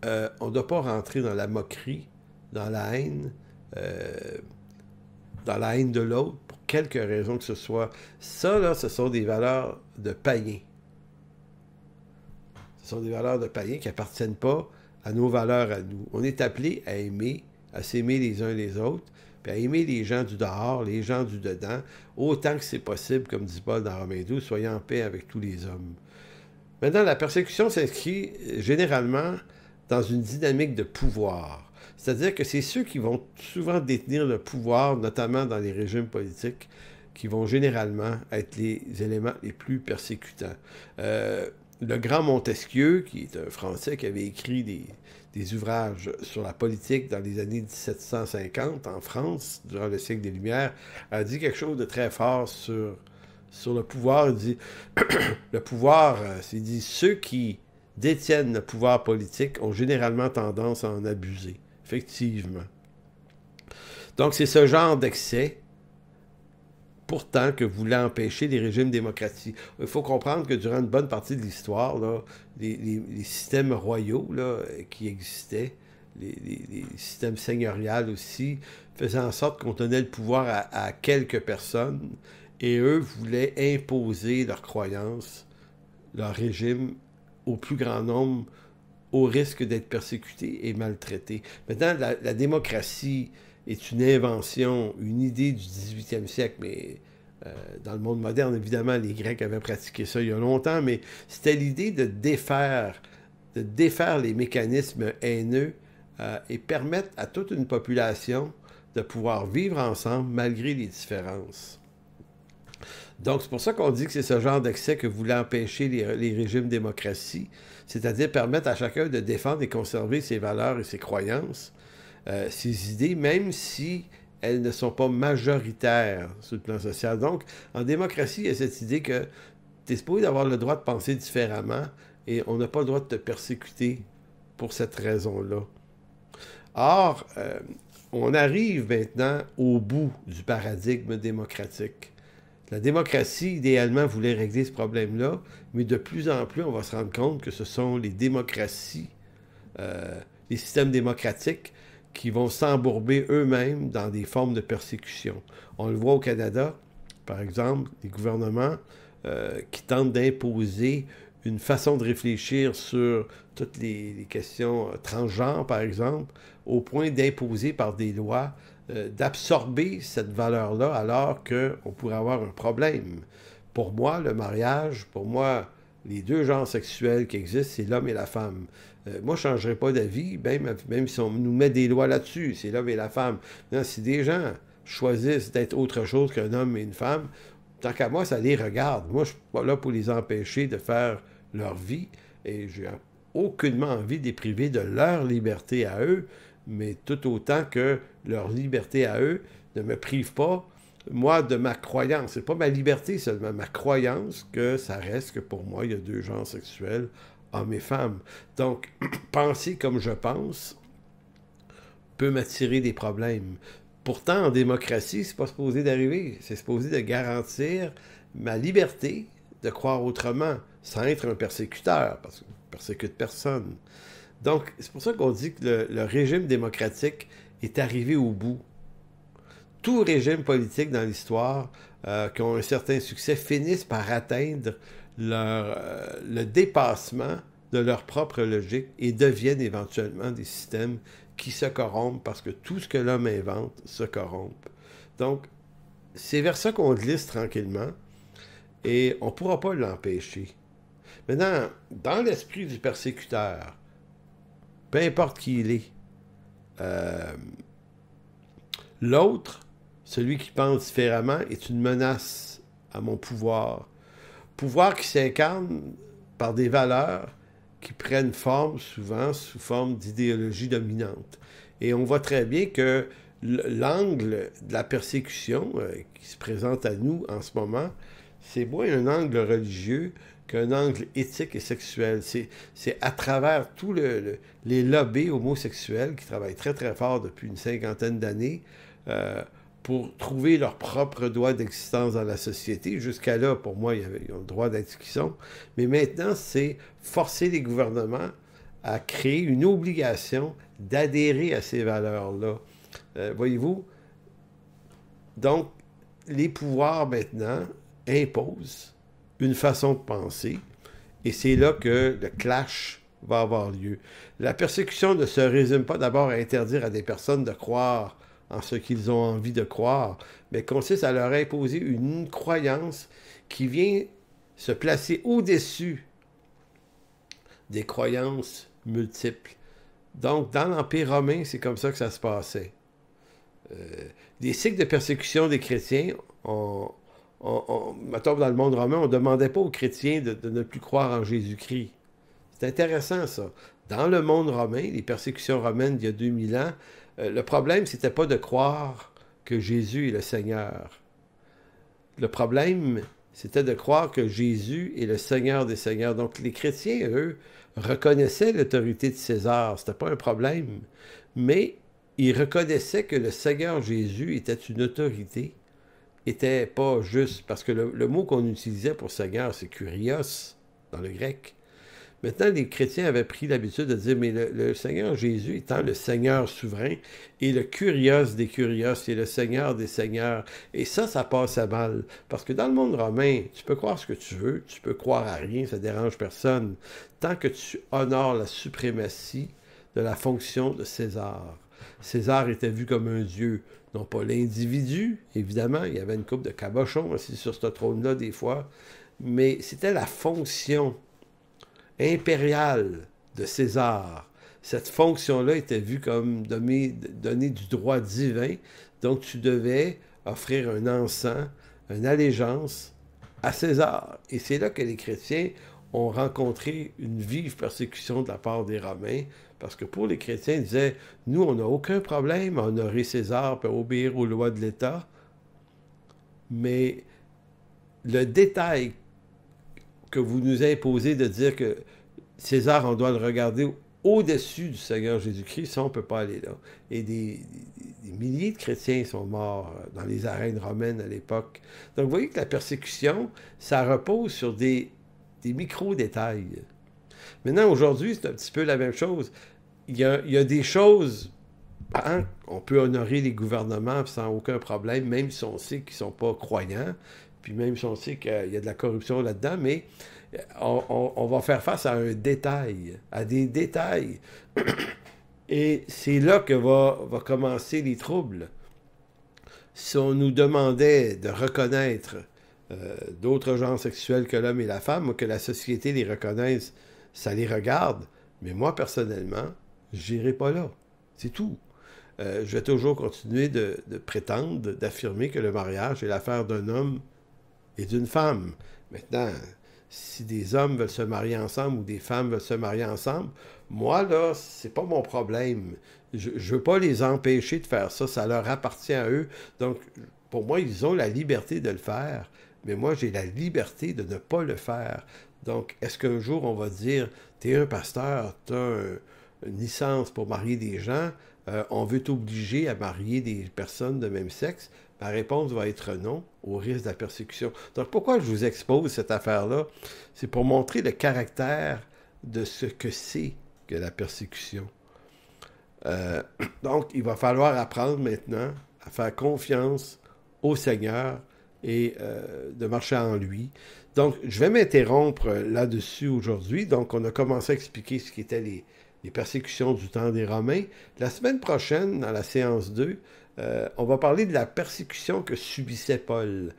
on ne doit pas rentrer dans la moquerie, dans la haine de l'autre, pour quelque raison que ce soit. Ça, là, ce sont des valeurs de païens. Ce sont des valeurs de païens qui n'appartiennent pas à nos valeurs à nous. On est appelé à aimer, à s'aimer les uns les autres, puis à aimer les gens du dehors, les gens du dedans, autant que c'est possible, comme dit Paul dans Romains 12, soyez en paix avec tous les hommes. Maintenant, la persécution s'inscrit généralement dans une dynamique de pouvoir. C'est-à-dire que c'est ceux qui vont souvent détenir le pouvoir, notamment dans les régimes politiques, qui vont généralement être les éléments les plus persécutants. Le grand Montesquieu, qui est un Français qui avait écrit des ouvrages sur la politique dans les années 1750 en France, durant le siècle des Lumières, a dit quelque chose de très fort sur le pouvoir. Il dit, le pouvoir, il dit, ceux qui détiennent le pouvoir politique ont généralement tendance à en abuser. Effectivement. Donc, c'est ce genre d'excès, pourtant, que voulaient empêcher les régimes démocratiques. Il faut comprendre que durant une bonne partie de l'histoire, là, les systèmes royaux là, qui existaient, les systèmes seigneuriaux aussi, faisaient en sorte qu'on donnait le pouvoir à quelques personnes, et eux voulaient imposer leurs croyances, leur régime, au plus grand nombre, au risque d'être persécutés et maltraités. Maintenant, la démocratie est une invention, une idée du 18e siècle, mais dans le monde moderne, évidemment, les Grecs avaient pratiqué ça il y a longtemps, mais c'était l'idée de défaire les mécanismes haineux et permettre à toute une population de pouvoir vivre ensemble malgré les différences. Donc, c'est pour ça qu'on dit que c'est ce genre d'excès que voulaient empêcher les régimes démocratie, c'est-à-dire permettre à chacun de défendre et conserver ses valeurs et ses croyances, ses idées, même si elles ne sont pas majoritaires sur le plan social. Donc, en démocratie, il y a cette idée que tu es supposé avoir le droit de penser différemment et on n'a pas le droit de te persécuter pour cette raison-là. Or, on arrive maintenant au bout du paradigme démocratique. La démocratie, idéalement, voulait régler ce problème-là, mais de plus en plus, on va se rendre compte que ce sont les démocraties, les systèmes démocratiques qui vont s'embourber eux-mêmes dans des formes de persécution. On le voit au Canada, par exemple, des gouvernements qui tentent d'imposer une façon de réfléchir sur toutes les questions transgenres, par exemple, au point d'imposer par des lois d'absorber cette valeur-là alors qu'on pourrait avoir un problème. Pour moi, le mariage, pour moi, les deux genres sexuels qui existent, c'est l'homme et la femme. Moi, je ne changerais pas d'avis, même si on nous met des lois là-dessus, c'est l'homme et la femme. Non, si des gens choisissent d'être autre chose qu'un homme et une femme, tant qu'à moi, ça les regarde. Moi, je ne suis pas là pour les empêcher de faire leur vie et je n'ai aucunement envie de les priver de leur liberté à eux, mais tout autant que leur liberté à eux ne me prive pas, moi, de ma croyance. C'est pas ma liberté seulement, ma croyance que ça reste que pour moi, il y a deux genres sexuels, hommes et femmes. Donc, penser comme je pense peut m'attirer des problèmes. Pourtant, en démocratie, c'est pas supposé d'arriver. C'est supposé de garantir ma liberté de croire autrement, sans être un persécuteur, parce que je ne persécute personne. Donc, c'est pour ça qu'on dit que le régime démocratique est arrivé au bout. Tout régime politique dans l'histoire qui ont un certain succès finissent par atteindre le dépassement de leur propre logique et deviennent éventuellement des systèmes qui se corrompent parce que tout ce que l'homme invente se corrompt. Donc, c'est vers ça qu'on glisse tranquillement et on ne pourra pas l'empêcher. Maintenant, dans l'esprit du persécuteur, peu importe qui il est, euh, l'autre, celui qui pense différemment, est une menace à mon pouvoir. Pouvoir qui s'incarne par des valeurs qui prennent forme souvent sous forme d'idéologie dominante. Et on voit très bien que l'angle de la persécution qui se présente à nous en ce moment, c'est moins un angle religieux qu'un angle éthique et sexuel. C'est à travers tous les lobbies homosexuels qui travaillent très très fort depuis une cinquantaine d'années euh, pour trouver leur propre droit d'existence dans la société. Jusqu'à là, pour moi, ils ont le droit d'être ce qu'ils sont. Mais maintenant, c'est forcer les gouvernements à créer une obligation d'adhérer à ces valeurs-là. Voyez-vous? Donc, les pouvoirs maintenant imposent une façon de penser, et c'est là que le clash va avoir lieu. La persécution ne se résume pas d'abord à interdire à des personnes de croire en ce qu'ils ont envie de croire, mais consiste à leur imposer une croyance qui vient se placer au-dessus des croyances multiples. Donc, dans l'Empire romain, c'est comme ça que ça se passait. Des cycles de persécution des chrétiens, mettons, dans le monde romain, on ne demandait pas aux chrétiens de ne plus croire en Jésus-Christ. C'est intéressant, ça. Dans le monde romain, les persécutions romaines d'il y a 2000 ans, le problème, c'était pas de croire que Jésus est le Seigneur. Le problème, c'était de croire que Jésus est le Seigneur des Seigneurs. Donc, les chrétiens, eux, reconnaissaient l'autorité de César. C'était pas un problème. Mais ils reconnaissaient que le Seigneur Jésus était une autorité, était pas juste, parce que le mot qu'on utilisait pour Seigneur, c'est kurios, dans le grec. Maintenant, les chrétiens avaient pris l'habitude de dire, mais le Seigneur Jésus étant le Seigneur souverain, et le kurios des kurios, c'est le Seigneur des seigneurs. Et ça passait mal. Parce que dans le monde romain, tu peux croire ce que tu veux, tu peux croire à rien, ça ne dérange personne, tant que tu honores la suprématie de la fonction de César. César était vu comme un dieu, non pas l'individu, évidemment, il y avait une couple de cabochons assis sur ce trône-là des fois, mais c'était la fonction impériale de César. Cette fonction-là était vue comme donner du droit divin, donc tu devais offrir un encens, une allégeance à César. Et c'est là que les chrétiens ont rencontré une vive persécution de la part des Romains, parce que pour les chrétiens, ils disaient, nous, on n'a aucun problème à honorer César et à obéir aux lois de l'État, mais le détail que vous nous imposez de dire que César, on doit le regarder au-dessus du Seigneur Jésus-Christ, ça, on ne peut pas aller là. Et des milliers de chrétiens sont morts dans les arènes romaines à l'époque. Donc, vous voyez que la persécution, ça repose sur des micro-détails. Maintenant, aujourd'hui, c'est un petit peu la même chose. Il y a des choses, hein, on peut honorer les gouvernements sans aucun problème, même si on sait qu'ils ne sont pas croyants, puis même si on sait qu'il y a de la corruption là-dedans, mais on va faire face à un détail, à des détails. Et c'est là que va commencer les troubles. Si on nous demandait de reconnaître d'autres genres sexuels que l'homme et la femme, ou que la société les reconnaisse, ça les regarde. Mais moi, personnellement, je n'irai pas là. C'est tout. Je vais toujours continuer de prétendre, d'affirmer que le mariage est l'affaire d'un homme et d'une femme. Maintenant, si des hommes veulent se marier ensemble ou des femmes veulent se marier ensemble, moi, là, c'est pas mon problème. Je veux pas les empêcher de faire ça. Ça leur appartient à eux. Donc, pour moi, ils ont la liberté de le faire. Mais moi, j'ai la liberté de ne pas le faire. Donc, est-ce qu'un jour, on va dire, t'es un pasteur, t'as une licence pour marier des gens, on veut t'obliger à marier des personnes de même sexe? Ma réponse va être non, au risque de la persécution. Donc, pourquoi je vous expose cette affaire-là? C'est pour montrer le caractère de ce que c'est que la persécution. Donc, il va falloir apprendre maintenant à faire confiance au Seigneur et de marcher en lui. Donc, je vais m'interrompre là-dessus aujourd'hui. Donc, on a commencé à expliquer ce qu'étaient les persécutions du temps des Romains. La semaine prochaine, dans la séance 2, on va parler de la persécution que subissait Paul.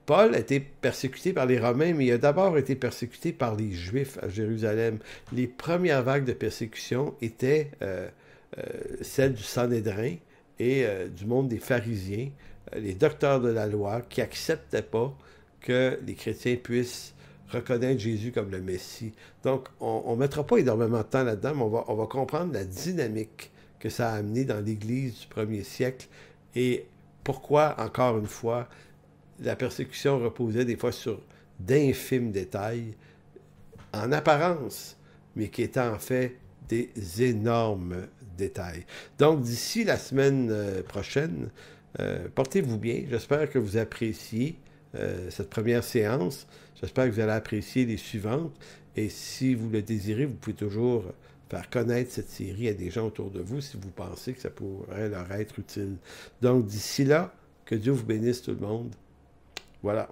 Paul a été persécuté par les Romains, mais il a d'abord été persécuté par les Juifs à Jérusalem. Les premières vagues de persécution étaient celles du Sanhédrin et du monde des pharisiens, les docteurs de la loi, qui n'acceptaient pas que les chrétiens puissent reconnaître Jésus comme le Messie. Donc, on ne mettra pas énormément de temps là-dedans, mais on va comprendre la dynamique que ça a amené dans l'Église du premier siècle et pourquoi, encore une fois, la persécution reposait des fois sur d'infimes détails, en apparence, mais qui étaient en fait des énormes détails. Donc, d'ici la semaine prochaine, portez-vous bien. J'espère que vous appréciez cette première séance. J'espère que vous allez apprécier les suivantes. Et si vous le désirez, vous pouvez toujours faire connaître cette série à des gens autour de vous si vous pensez que ça pourrait leur être utile. Donc, d'ici là, que Dieu vous bénisse tout le monde. Voilà.